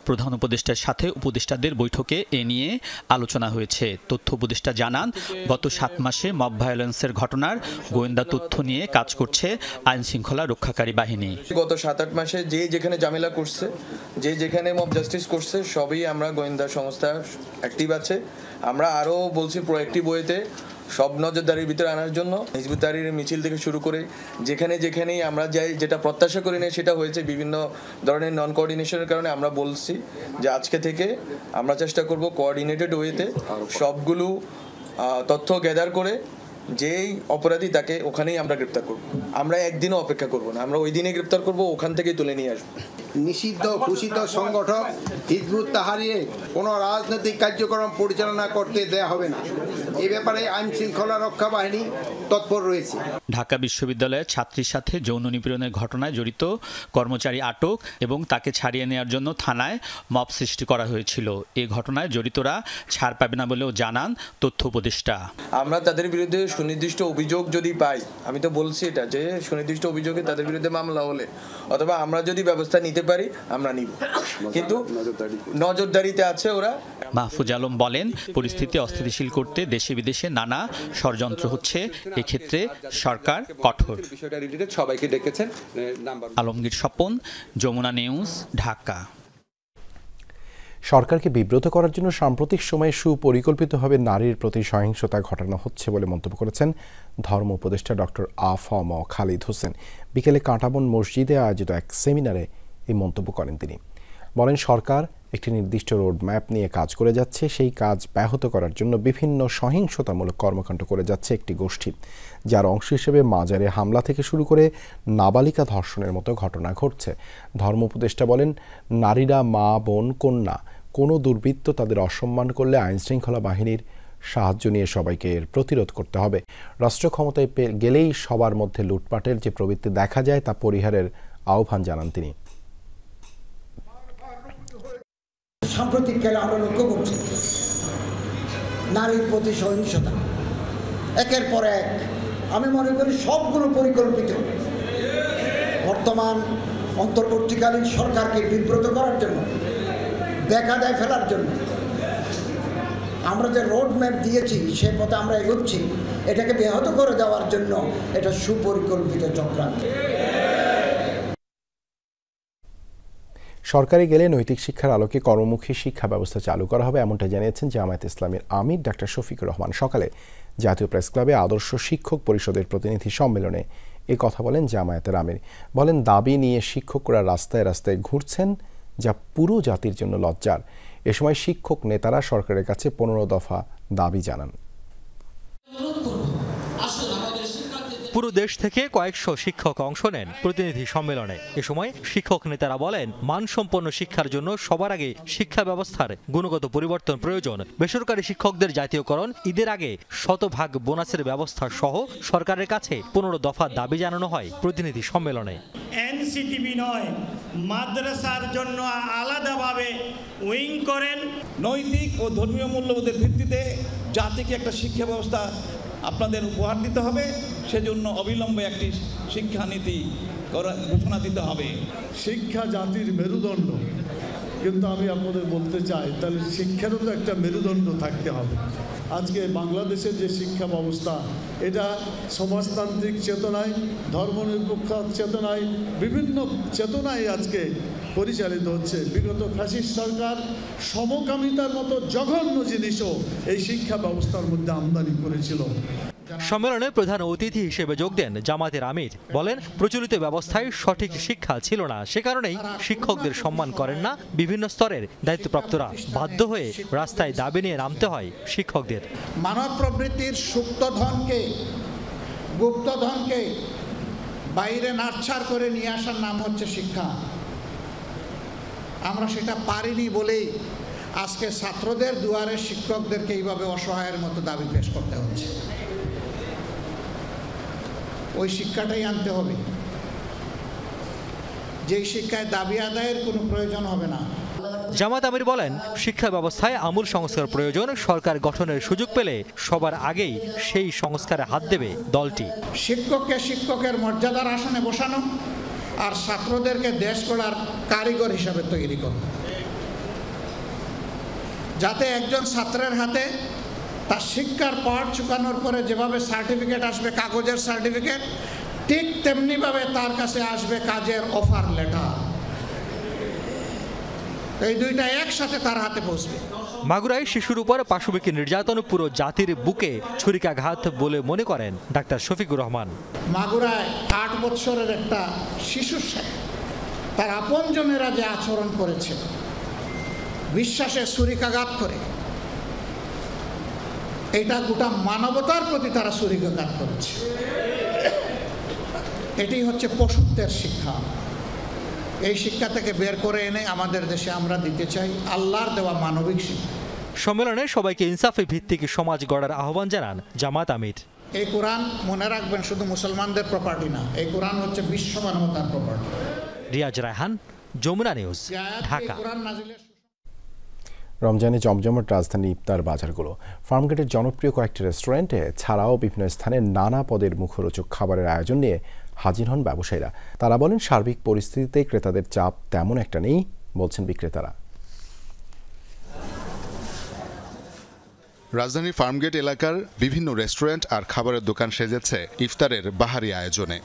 প্রধান উপদেষ্টার সাথে উপদেষ্টাদের বৈঠকে এ নিয়ে আলোচনা হয়েছে। তথ্য উপদেষ্টা জানান, গত 7 মাসে মব ভায়োলেন্সের ঘটনার গোয়েন্দা তথ্য নিয়ে কাজ করছে আইন শৃঙ্খলা রক্ষাকারী বাহিনী। গত 7-8 মাসে যে যেখানে ঝামেলা করছে, যে যেখানে মব জাস্টিস করছে, সবই আমরা গোয়েন্দা সংস্থা অ্যাক্টিভ আছে। আমরা আরও বলছি প্রোঅ্যাক্টিভ ওয়েতে সব নজরদারির ভিতরে আনার জন্য হিজবুত তাহরিরের মিছিল থেকে শুরু করে যেখানেই আমরা যাই, যেটা প্রত্যাশা করি না সেটা হয়েছে বিভিন্ন ধরনের নন কোঅর্ডিনেশনের কারণে। আমরা বলছি যে আজকে থেকে আমরা চেষ্টা করব কোঅর্ডিনেটেড ওয়েতে সবগুলো তথ্য গ্যাদার করে যেই অপরাধী তাকে ওখানেই আমরা গ্রেপ্তার করব। আমরা একদিনও অপেক্ষা করব না, আমরা ওই দিনে গ্রেপ্তার করব, ওখান থেকেই তুলে নিয়ে আসবো। নিষিদ্ধ ঘোষিত সংগঠন হিজবুত তাহরির কোনো রাজনৈতিক কার্যক্রম পরিচালনা করতে দেয়া হবে না। এই ব্যাপারে আইন শৃঙ্খলা রক্ষা বাহিনী তৎপর রয়েছে। ঢাকা বিশ্ববিদ্যালয়ের ছাত্রীর সাথে যৌন নিপীড়নের ঘটনায় জড়িত কর্মচারী আটক এবং তাকে ছাড়িয়ে নেওয়ার জন্য থানায় মব সৃষ্টি করা হয়েছিল। এই ঘটনায় জড়িতরা ছাড় পাবে না বলেও জানান তথ্য উপদেষ্টা। আমরা তাদের বিরুদ্ধে সুনির্দিষ্ট অভিযোগ যদি পাই, আমি তো বলছি এটা যে সুনির্দিষ্ট অভিযোগে তাদের বিরুদ্ধে মামলা হলে অথবা আমরা যদি ব্যবস্থা নিতে পারি আমরা নিব, কিন্তু নজরদারিতে আছে ওরা। মাহফুজ আলম বলেন, পরিস্থিতি অস্থিতিশীল করতে দেশে বিদেশে নানা ষড়যন্ত্র হচ্ছে, এক্ষেত্রে সরকার কঠোর। সবাইকে ডেকেছেন। আলমগীর স্বপন, যমুনা নিউজ, ঢাকা। সরকারকে বিব্রত করার জন্য সাম্প্রতিক সময়ে সুপরিকল্পিতভাবে নারীর প্রতি সহিংসতা ঘটানো হচ্ছে বলে মন্তব্য করেছেন ধর্ম উপদেষ্টা ডক্টর আ.ফ.ম. খালিদ হোসেন। বিকেলে কাঁটাবন মসজিদে আয়োজিত এক সেমিনারে এই মন্তব্য করেন তিনি। বলেন, সরকার একটি নির্দিষ্ট রোডম্যাপ নিয়ে কাজ করে যাচ্ছে। সেই কাজ ব্যাহত করার জন্য বিভিন্ন সহিংসতামূলক কর্মকাণ্ড করে যাচ্ছে একটি গোষ্ঠী, যার অংশ হিসেবে মাজারে হামলা থেকে শুরু করে নাবালিকা ধর্ষণের মতো ঘটনা ঘটছে। ধর্ম উপদেষ্টা বলেন, নারীরা মা, বোন, কন্যা, কোনো দুর্বৃত্ত তাদের অসম্মান করলে আইনশৃঙ্খলা বাহিনীর সাহায্য নিয়ে সবাইকে এর প্রতিরোধ করতে হবে। রাষ্ট্র ক্ষমতায় গেলেই সবার মধ্যে লুটপাটের যে প্রবৃত্তি দেখা যায় তা পরিহারের আহ্বান জানান তিনি। সাম্প্রতিককালে আমরা লক্ষ্য করছি নারীর প্রতি সহিংসতা একের পর এক। আমি মনে করি সবগুলো পরিকল্পিত। বর্তমান অন্তর্বর্তীকালীন সরকারকে বিব্রত করার জন্য, বেকায়দায় ফেলার জন্য আমরা যে রোডম্যাপ দিয়েছি সে পথে আমরা এগোচ্ছি, এটাকে ব্যাহত করে দেওয়ার জন্য এটা সুপরিকল্পিত চক্রান্ত। সরকারে গেলে নৈতিক শিক্ষার আলোকে কর্মমুখী শিক্ষা ব্যবস্থা চালু করা হবে, এমনটা জানিয়েছেন জামায়াতে ইসলামীর আমির ডাক্তার শফিকুর রহমান। সকালে জাতীয় প্রেস ক্লাবে আদর্শ শিক্ষক পরিষদের প্রতিনিধি সম্মেলনে এ কথা বলেন জামায়াতের আমির। বলেন, দাবি নিয়ে শিক্ষকরা রাস্তায় রাস্তায় ঘুরছেন, যা পুরো জাতির জন্য লজ্জার। এ সময় শিক্ষক নেতারা সরকারের কাছে 15 দফা দাবি জানান। পুরো দেশ থেকে কয়েকশো শিক্ষক অংশ নেন প্রতিনিধি সম্মেলনে। এ সময় শিক্ষক নেতারা বলেন, মানসম্পন্ন শিক্ষার জন্য সবার আগে শিক্ষা ব্যবস্থার গুণগত পরিবর্তন প্রয়োজন। বেসরকারি শিক্ষকদের জাতীয়করণ, ঈদের আগে শতভাগ বোনাসের ব্যবস্থা সহ সরকারের কাছে 15 দফা দাবি জানানো হয় প্রতিনিধি সম্মেলনে। এনসিটিভি নয়, মাদ্রাসার জন্য আলাদাভাবে উইং করেন। নৈতিক ও ধর্মীয় মূল্যবোধের ভিত্তিতে জাতিকে একটা শিক্ষা ব্যবস্থা আপনাদের উপহার দিতে হবে। সেজন্য অবিলম্বে একটি শিক্ষানীতি ঘোষণা দিতে হবে। শিক্ষা জাতির মেরুদণ্ড, কিন্তু আমি আপনাদের বলতে চাই তাহলে শিক্ষারও তো একটা মেরুদণ্ড থাকতে হবে। আজকে বাংলাদেশের যে শিক্ষা ব্যবস্থা এটা সমাজতান্ত্রিক চেতনায়, ধর্মনিরপেক্ষ চেতনায়, বিভিন্ন চেতনায় আজকে পরিচালিত হচ্ছে। বিগত ফ্যাসিস্ট সরকার সমকামিতার মতো জঘন্য জিনিসও এই শিক্ষা ব্যবস্থার মধ্যে আমদানি করেছিল। সম্মেলনে প্রধান অতিথি হিসেবে যোগ দেন জামাতের আমির। বলেন, প্রচলিত ব্যবস্থায় সঠিক শিক্ষা ছিল না, সে কারণেই শিক্ষকদের সম্মান করেন না বিভিন্ন স্তরের দায়িত্বপ্রাপ্তরা। বাধ্য হয়ে রাস্তায় দাবি নিয়ে নামতে হয় শিক্ষকদের। মানব প্রবৃত্তির সুপ্তধনকে, গুপ্তধনকে বাইরে নাড়ছাড় করে নিয়ে আসার নাম হচ্ছে শিক্ষা। আমরা সেটা পারিনি বলেই আজকে ছাত্রদের দুয়ারে শিক্ষকদেরকে এইভাবে অসহায়ের মতো দাবি পেশ করতে হচ্ছে। ওই শিক্ষাটাই আনতে হবে, যেই শিক্ষায় দাবি আদায়ের কোনো প্রয়োজন হবে না। জামাত আমির বলেন, শিক্ষা ব্যবস্থায় আমূল সংস্কার প্রয়োজন। সরকার গঠনের সুযোগ পেলে সবার আগেই সেই সংস্কারে হাত দেবে দলটি। শিক্ষককে শিক্ষকের মর্যাদার আসনে বসানো আর ছাত্রদেরকে দেশ গড়ার কারিগর হিসাবে তৈরি করো, যাতে একজন ছাত্রের হাতে তার শিক্ষার পাঠ চুকানোর পরে যেভাবে সার্টিফিকেট আসবে, কাগজের সার্টিফিকেট, ঠিক তেমনিভাবে তার কাছে আসবে কাজের অফার লেটার। এই দুইটা একসাথে তার হাতে পৌঁছবে। মাগুরায় শিশুর উপর পাশবিক নির্যাতন পুরো জাতির বুকে ছুরিকাঘাত বলে মনে করেন ডাক্তার শফিকুর রহমান। মাগুরায় 8 বছরের একটা শিশুর সাথে তার আপনজনেরা যে আচরণ করেছে, বিশ্বাসে ছুরিকাঘাত করে, এটা গোটা মানবতার প্রতি তারা ছুরিকাঘাত করেছে। এটি হচ্ছে পশুত্বের শিক্ষা। এই শিক্ষা থেকে বের করে এনে আমাদের দেশে আমরা দিতে চাই আল্লাহর দেওয়া মানবিক শিক্ষা। সম্মেলনে সবাইকে ইনসাফি ভিত্তিক সমাজ গড়ার আহ্বান জানান জামাত আমির। এই কোরআন মনে রাখবেন শুধু মুসলমানদের প্রপার্টি না, এই কোরআন হচ্ছে বিশ্ব মানবতার প্রপার্টি। রিয়াজ রায়হান, যমুনা নিউজ, ঢাকা। রমজানে জমজমাট রাজধানী ইফতার বাজারগুলো। ফার্মগেটের জনপ্রিয় কয়েকটি রেস্টুরেন্টে ছাড়াও বিভিন্ন স্থানে নানা পদের মুখরোচক খাবারের আয়োজন নিয়ে হাজির হন ব্যবসায়ীরা। তারা বলেন, সার্বিক পরিস্থিতিতে ক্রেতাদের চাপ তেমন একটা নেই, বলছেন বিক্রেতারা। রাজধানীর ফার্মগেট এলাকার বিভিন্ন রেস্টুরেন্ট আর খাবারের দোকান সেজেছে ইফতারের বাহারি আয়োজনে।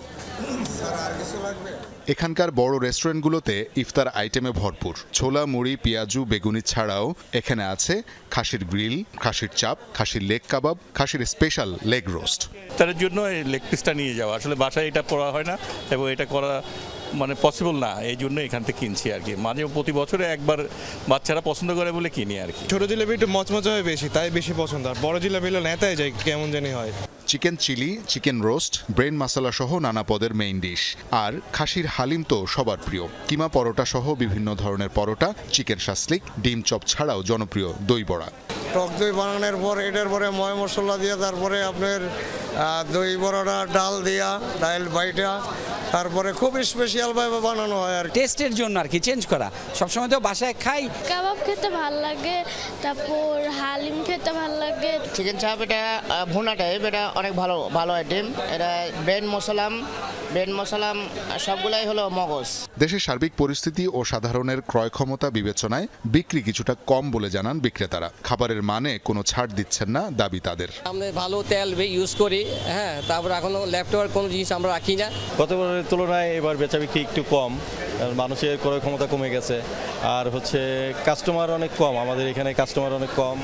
এখানকার বড় রেস্টুরেন্টগুলোতে ইফতার আইটেমে ভরপুর। ছোলা, মুড়ি, পেঁয়াজু, বেগুনি ছাড়াও এখানে আছে খাসির গ্রিল, খাসির চাপ, খাসির লেগ কাবাব, খাসির স্পেশাল লেগ রোস্ট। তার জন্য এই লেগ পিসটা নিয়ে যাওয়া, আসলে বাসায় এটা করা হয় না এবং এটা করা মানে পসিবল না, এই জন্য এখান থেকে কিনছি আর কি। মাঝে প্রতি বছরে একবার বাচ্চারা পছন্দ করে বলে কিনি আর কি। ছোট জিলাপি একটু মচমচা হয় বেশি, তাই বেশি পছন্দ। আর বড় জিলাপি হলো নেতায় যায়, কেমন জানি হয়। Chicken chilli, chicken roast, brain মশলা সহ নানা পদের মেইন ডিশ। আর খাসির হালিম তো সবার প্রিয়। কিমা পরোটা সহ বিভিন্ন ধরনের পরোটা, চিকেন শাসলিক, ডিম চপ ছাড়াও জনপ্রিয় দই বড়া। টক দই বানানোর পর এটার পরে ময় মশলা দিয়ে, তারপরে আপনার দই বড়াটা ডাল দিয়া, ডাল বাইটা, তারপরে খুব স্পেশালভাবে বানানো হয় আর টেস্টের জন্য আর কি, চেঞ্জ করা। সবসময় তো বাসায় খাই। কাবাব খেতে ভালো লাগে, তারপর হালিম খেতে ভালো লাগে। চিকেন চাপ এটা ভুনা টাইপ, এটা অনেক ভালো ভালো আইটেম। এটা ব্রেন মশলাম সবগুলাই হলো মগজ। দেশের সার্বিক পরিস্থিতি ও সাধারণের ক্রয় ক্ষমতা বিবেচনায় বিক্রি কিছুটা কম বলে জানান বিক্রেতারা। খাবারের মানে কোনো ছাড় দিচ্ছেন না দাবি তাদের। আমরা ভালো তেল ইউজ করি, হ্যাঁ, তারপর এখনো ল্যাপটপের কোনো জিনিস আমরা রাখি না। গতবারের তুলনায় এবার বেচা বিক্রি একটু কম, মানুষের ক্রয় ক্ষমতা কমে গেছে। আর হচ্ছে কাস্টমার অনেক কম, আমাদের এখানে কাস্টমার অনেক কম।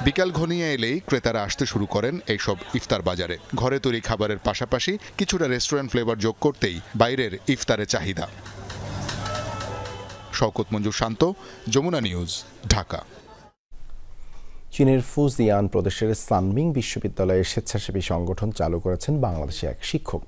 বিকাল ঘনিয়ে এলেই ক্রেতারা আসতে শুরু করেন এইসব ইফতার বাজারে। ঘরে তৈরি খাবারের পাশাপাশি কিছুটা রেস্টুরেন্ট ফ্লেভার যোগ করতেই বাইরের ইফতারে চাহিদা। শওকত মঞ্জুর শান্ত, যমুনা নিউজ, ঢাকা। চীনের ফুজিয়ান প্রদেশের সানমিং বিশ্ববিদ্যালয়ের স্বেচ্ছাসেবী সংগঠন চালু করেছেন বাংলাদেশি এক শিক্ষক।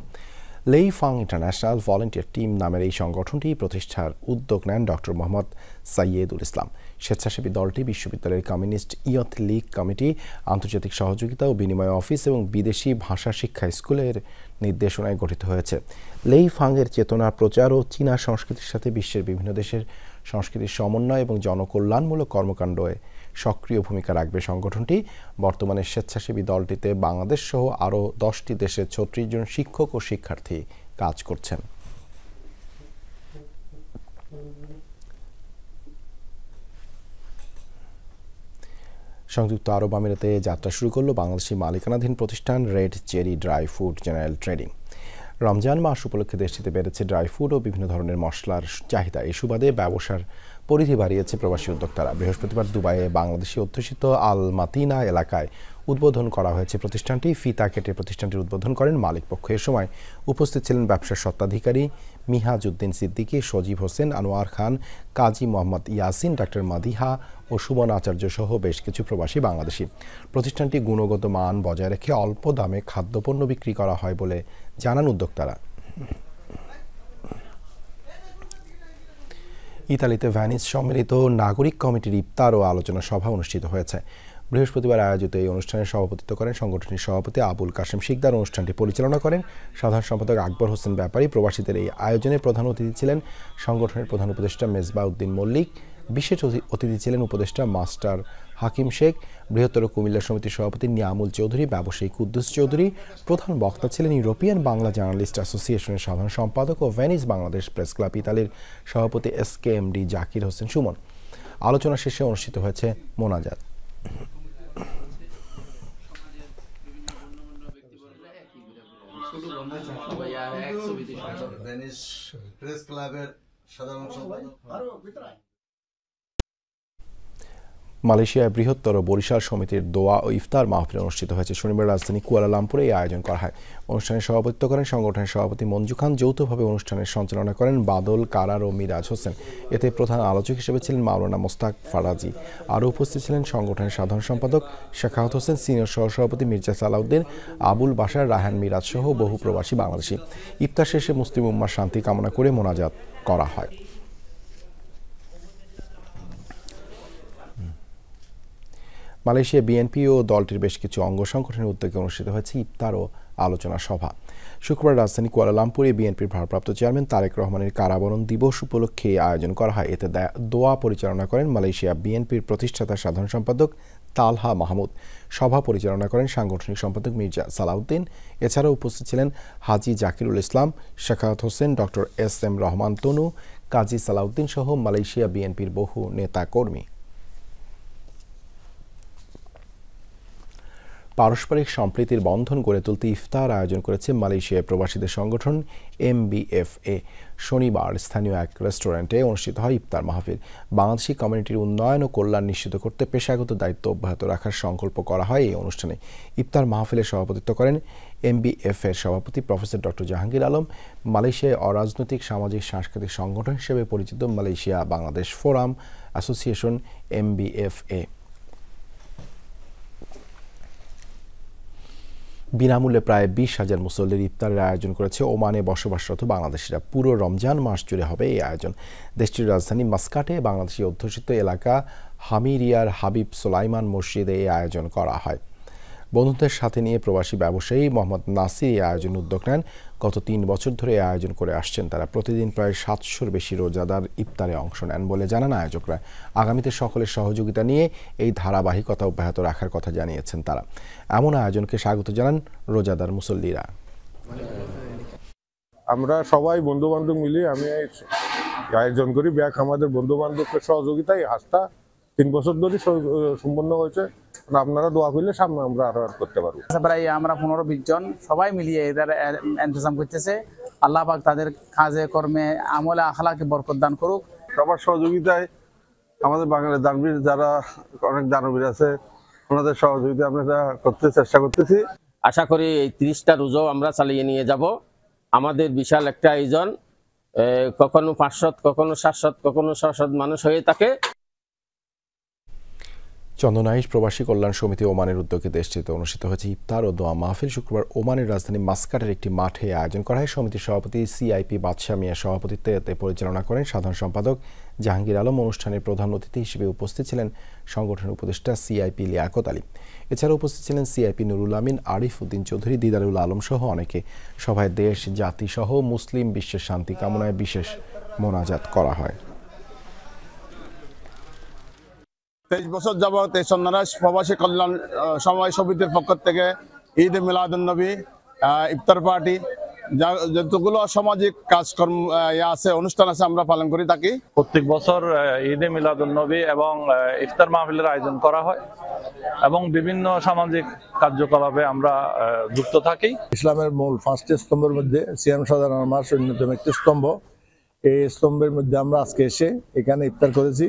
লেই ফাং ইন্টারন্যাশনাল ভলান্টিয়ার টিম নামের এই সংগঠনটি প্রতিষ্ঠার উদ্যোগ নেন ডক্টর মোহাম্মদ সাইয়েদুল ইসলাম। স্বেচ্ছাসেবী দলটি বিশ্ববিদ্যালয়ের কমিউনিস্ট ইয়থ লীগ কমিটি, আন্তর্জাতিক সহযোগিতা ও বিনিময় অফিস এবং বিদেশি ভাষা শিক্ষা স্কুলের নির্দেশনায় গঠিত হয়েছে। লেই ফাংয়ের চেতনা প্রচার ও চীনা সংস্কৃতির সাথে বিশ্বের বিভিন্ন দেশের সংস্কৃতির সমন্বয় এবং জনকল্যাণমূলক কর্মকাণ্ডে সক্রিয় ভূমিকা রাখবে সংগঠনটি। বর্তমানে স্বেচ্ছাসেবী দলটিতে বাংলাদেশ সহ আরও 10টি দেশের 36 জন শিক্ষক ও শিক্ষার্থী কাজ করছেন। সংযুক্ত আরব আমিরাতে যাত্রা শুরু করল বাংলাদেশি মালিকানাধীন প্রতিষ্ঠান Red Cherry Dry Food General Trading. Ramzan মাস উপলক্ষে দেশটিতে বেড়েছে ড্রাই ফুড ও বিভিন্ন ধরনের মশলার চাহিদা। এই সুবাদে ব্যবসার পরিধি বাড়িয়েছে প্রবাসী উদ্যোক্তারা। বৃহস্পতিবার দুবাইয়ে বাংলাদেশি অধ্যুষিত আল মাতিনা এলাকায় উদ্বোধন করা হয়েছে প্রতিষ্ঠানটি। ফিতা কেটে প্রতিষ্ঠানটির উদ্বোধন করেন মালিক পক্ষ। এ সময় উপস্থিত ছিলেন ব্যবসার স্বত্বাধিকারী মিহাজউদ্দিন সিদ্দিকী, সজীব হোসেন, আনোয়ার খান, কাজী মোহাম্মদ ইয়াসিন, ডাক্তার মাদিহা ও সুমন আচার্য সহ বেশ কিছু প্রবাসী বাংলাদেশি। প্রতিষ্ঠানটি গুণগত মান বজায় রেখে অল্প দামে খাদ্যপণ্য বিক্রি করা হয় বলে জানান উদ্যোক্তারা। ইতালিতে ভ্যানিস সম্মিলিত নাগরিক কমিটির ইফতার ও আলোচনা সভা অনুষ্ঠিত হয়েছে। বৃহস্পতিবার আয়োজিত এই অনুষ্ঠানে সভাপতিত্ব করেন সংগঠনটির সভাপতি আবুল কাশেম শিকদার। অনুষ্ঠানটি পরিচালনা করেন সাধারণ সম্পাদক আকবর হোসেন ব্যাপারী। প্রবাসীদের এই আয়োজনে প্রধান অতিথি ছিলেন সংগঠনের প্রধান উপদেষ্টা মেজবা উদ্দিন মল্লিক। বিশেষ অতিথি ছিলেন উপদেষ্টা মাস্টার হাকিম শেখ, বৃহত্তর কুমিল্লা সমিতির সভাপতি নিয়ামুল চৌধুরী, ব্যবসায়ী কুদ্দুস চৌধুরী। প্রধান বক্তা ছিলেন ইউরোপিয়ান বাংলা জার্নালিস্ট অ্যাসোসিয়েশনের সাধারণ সম্পাদক ও ভেনিস বাংলাদেশ প্রেস ক্লাব ইতালির সভাপতি SKMD জাকির হোসেন সুমন। আলোচনা শেষে অনুষ্ঠিত হয়েছে মোনাজাত। মালয়েশিয়ায় বৃহত্তর বরিশাল সমিতির দোয়া ও ইফতার মাহফিল অনুষ্ঠিত হয়েছে। শনিবার রাজধানী কুয়ালালামপুরে এই আয়োজন করা হয়। অনুষ্ঠানে সভাপতিত্ব করেন সংগঠনের সভাপতি মঞ্জু খান। যৌথভাবে অনুষ্ঠানের সঞ্চালনা করেন বাদল কারার ও মিরাজ হোসেন। এতে প্রধান আলোচক হিসেবে ছিলেন মাওলানা মোস্তাক ফারাজি। আরও উপস্থিত ছিলেন সংগঠনের সাধারণ সম্পাদক শেখাওয়াত হোসেন, সিনিয়র সহসভাপতি মির্জা সালাউদ্দিন, আবুল বাশার, রায়হান মিরাজ সহ বহু প্রবাসী বাংলাদেশি। ইফতার শেষে মুসলিম উম্মার শান্তি কামনা করে মোনাজাত করা হয়। মালয়েশিয়া বিএনপি ও দলটির বেশ কিছু অঙ্গ সংগঠনের উদ্যোগে অনুষ্ঠিত হয়েছে ইফতার ও আলোচনা সভা। শুক্রবার রাজধানী কুয়ালালামপুরে বিএনপির ভারপ্রাপ্ত চেয়ারম্যান তারেক রহমানের কারাবরণ দিবস উপলক্ষে আয়োজন করা হয়। এতে দোয়া পরিচালনা করেন মালয়েশিয়া বিএনপির প্রতিষ্ঠাতা সাধারণ সম্পাদক তালহা মাহমুদ। সভা পরিচালনা করেন সাংগঠনিক সম্পাদক মির্জা সালাউদ্দিন। এছাড়াও উপস্থিত ছিলেন হাজি জাকিরুল ইসলাম, শেখাওয়াত হোসেন, ডক্টর SM রহমান তনু, কাজী সালাউদ্দিন সহ মালয়েশিয়া বিএনপির বহু নেতা কর্মী। পারস্পরিক সম্প্রীতির বন্ধন গড়ে তুলতে ইফতার আয়োজন করেছে মালয়েশিয়ার প্রবাসীদের সংগঠন MBFA। শনিবার স্থানীয় এক রেস্টুরেন্টে অনুষ্ঠিত হয় ইফতার মাহফিল। বাংলাদেশি কমিউনিটির উন্নয়ন ও কল্যাণ নিশ্চিত করতে পেশাগত দায়িত্ব অব্যাহত রাখার সংকল্প করা হয় এই অনুষ্ঠানে। ইফতার মাহফিলে সভাপতিত্ব করেন MBFA-এর সভাপতি প্রফেসর ডক্টর জাহাঙ্গীর আলম। মালয়েশিয়ায় অরাজনৈতিক সামাজিক সাংস্কৃতিক সংগঠন হিসেবে পরিচিত Malaysia Bangladesh forum association MBFA। বিনামূল্যে প্রায় 20,000 মুসল্লির ইফতারের আয়োজন করেছে ওমানে বসবাসরত বাংলাদেশিরা। পুরো রমজান মাস জুড়ে হবে এই আয়োজন। দেশটির রাজধানী মাস্কাটে বাংলাদেশি অধ্যুষিত এলাকা হামিরিয়ার হাবিব সোলাইমান মসজিদে এই আয়োজন করা হয়। বন্ধুদের সাথে নিয়ে প্রবাসী ব্যবসায়ী মোহাম্মদ নাসির এই আয়োজন উদ্যোগ নেন। গত 3 বছর ধরে এই আয়োজন করে আসছেন তারা। প্রতিদিন প্রায় 700-র বেশি রোজাদার ইফতারে অংশ নেন বলে জানান আয়োজকরা। আগামীতে সকলের সহযোগিতা নিয়ে এই ধারাবাহিকতা অব্যাহত রাখার কথা জানিয়েছেন তারা। এমন আয়োজনকে স্বাগত জানান রোজাদার মুসল্লিরা। আমরা সবাই বন্ধু বান্ধব মিলে আমি আয়োজন করি। ব্যাক আমাদের বন্ধু বান্ধবের সহযোগিতায় আস্থা 3 বছর ধরে সম্পন্ন হয়েছে। আপনারা দোয়া করলে সামনে আমরা আরো করতে পারবো। প্রায় আমরা 15-20 জন সবাই মিলিয়ে এদের ইন্তজাম করতেছে। আল্লাহ পাক তাদের কাজে কর্মে আমলে আখলাকে বরকত দান করুক। সবার সহযোগিতায় আমাদের বাঙালির দানবীর যারা অনেক দানবীর আছে ওনাদের সহযোগিতা আমরা করতে চেষ্টা করতেছি। আশা করি এই 30টা রোজাও আমরা চালিয়ে নিয়ে যাব। আমাদের বিশাল একটা আয়োজন, কখনো 500, কখনো 700, কখনো 600 মানুষ হয়ে থাকে। চন্দনাইশ প্রবাসী কল্যাণ সমিতি ওমানের উদ্যোগে দেশটিতে অনুষ্ঠিত হয়েছে ইফতার ও দোয়া মাহফিল। শুক্রবার ওমানের রাজধানী মাস্কাটের একটি মাঠে আয়োজন করা হয়। সমিতির সভাপতি CIP বাদশা মিয়া সভাপতিত্বে এতে পরিচালনা করেন সাধারণ সম্পাদক জাহাঙ্গীর আলম। অনুষ্ঠানের প্রধান অতিথি হিসেবে উপস্থিত ছিলেন সংগঠনের উপদেষ্টা CIP লিয়াকত আলী। এছাড়া উপস্থিত ছিলেন CIP নুরুল আমিন, আরিফ উদ্দিন চৌধুরী, দিদারুল আলম সহ অনেকে। সভায় দেশ, জাতি সহ মুসলিম বিশ্বের শান্তি কামনায় বিশেষ মোনাজাত করা হয়। 23 বছর যাবত এই চন্দনাইশ প্রবাসী কল্যাণ সমবায় সমিতির পক্ষ থেকে ঈদ মিলাদুন নবী ইফতার পার্টি যতগুলো সামাজিক কাজকর্ম আছে, অনুষ্ঠান আছে, আমরা পালন করি থাকি। প্রত্যেক বছর ঈদে মিলাদুন্নবী এবং ইফতার মাহফিলের আয়োজন করা হয় এবং বিভিন্ন সামাজিক কার্যকলাপে আমরা যুক্ত থাকি। ইসলামের মূল 5টি স্তম্ভের মধ্যে সিয়াম সাধারণ মাস অন্যতম একটি স্তম্ভ। এই স্তম্ভের মধ্যে আমরা আজকে এসে এখানে ইফতার করেছি।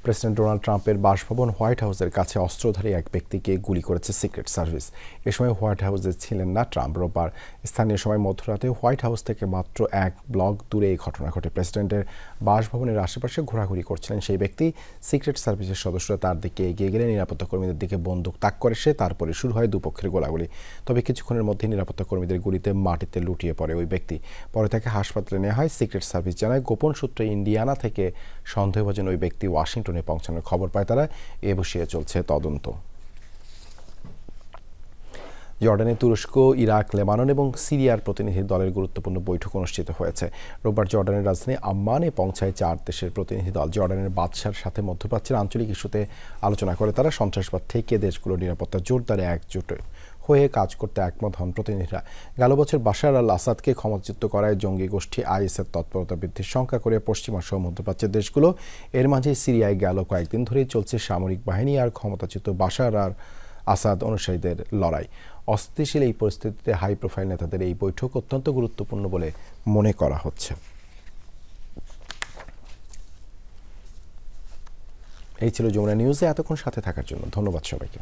প্রেসিডেন্ট ডোনাল্ড ট্রাম্পের বাসভবন হোয়াইট হাউসের কাছে অস্ত্রধারী এক ব্যক্তিকে গুলি করেছে সিক্রেট সার্ভিস। এ সময় হোয়াইট হাউসে ছিলেন না ট্রাম্প। রোববার স্থানীয় সময় মধ্যরাতে হোয়াইট হাউস থেকে মাত্র 1 ব্লক দূরে এই ঘটনা ঘটে। প্রেসিডেন্টের বাসভবনের আশেপাশে ঘোরাঘুরি করছিলেন সেই ব্যক্তি। সিক্রেট সার্ভিসের সদস্যরা তার দিকে এগিয়ে গেলে নিরাপত্তা কর্মীদের দিকে বন্দুক তাক করে সে। তারপরে শুরু হয় দুপক্ষের গোলাগুলি। তবে কিছুক্ষণের মধ্যে নিরাপত্তা কর্মীদের গুলিতে মাটিতে লুটিয়ে পড়ে ওই ব্যক্তি। পরে তাকে হাসপাতালে নেওয়া হয়। সিক্রেট সার্ভিস জানায় গোপন সূত্রে ইন্ডিয়ানা থেকে সন্দেহভাজন ওই ব্যক্তি ওয়াশিংটনে পৌঁছানোর খবর পায় তারা। এ বিষয়ে চলছে তদন্ত। জর্ডানে তুরস্ক, ইরাক, লেবানন এবং সিরিয়ার প্রতিনিধি দলের গুরুত্বপূর্ণ বৈঠক অনুষ্ঠিত হয়েছে। রোববার জর্ডানের রাজধানী আম্মানে পৌঁছায় 4 দেশের প্রতিনিধি দল। জর্ডানের বাদশার সাথে মধ্যপ্রাচ্যের আঞ্চলিক ইস্যুতে আলোচনা করে তারা। সন্ত্রাসবাদ থেকে দেশগুলোর নিরাপত্তা জোরদারে একজোট হয়ে কাজ করতে একমত হন প্রতিনিধিরা। গেল বছর বাশার আল আসাদকে ক্ষমতাচ্যুত করায় জঙ্গি গোষ্ঠী আইএসের তৎপরতা বৃদ্ধির শঙ্কা করে পশ্চিমা সহ মধ্যপ্রাচ্যের দেশগুলো। এর মাঝে সিরিয়ায় গেল কয়েকদিন ধরেই চলছে সামরিক বাহিনী আর ক্ষমতাচ্যুত বাশার আর আসাদ অনুসারীদের লড়াই। অস্থিতিশীল এই পরিস্থিতিতে হাই প্রোফাইল নেতাদের এই বৈঠক অত্যন্ত গুরুত্বপূর্ণ বলে মনে করা হচ্ছে। এই ছিল যমুনা নিউজে এতক্ষণ সাথে থাকার জন্য ধন্যবাদ সবাইকে।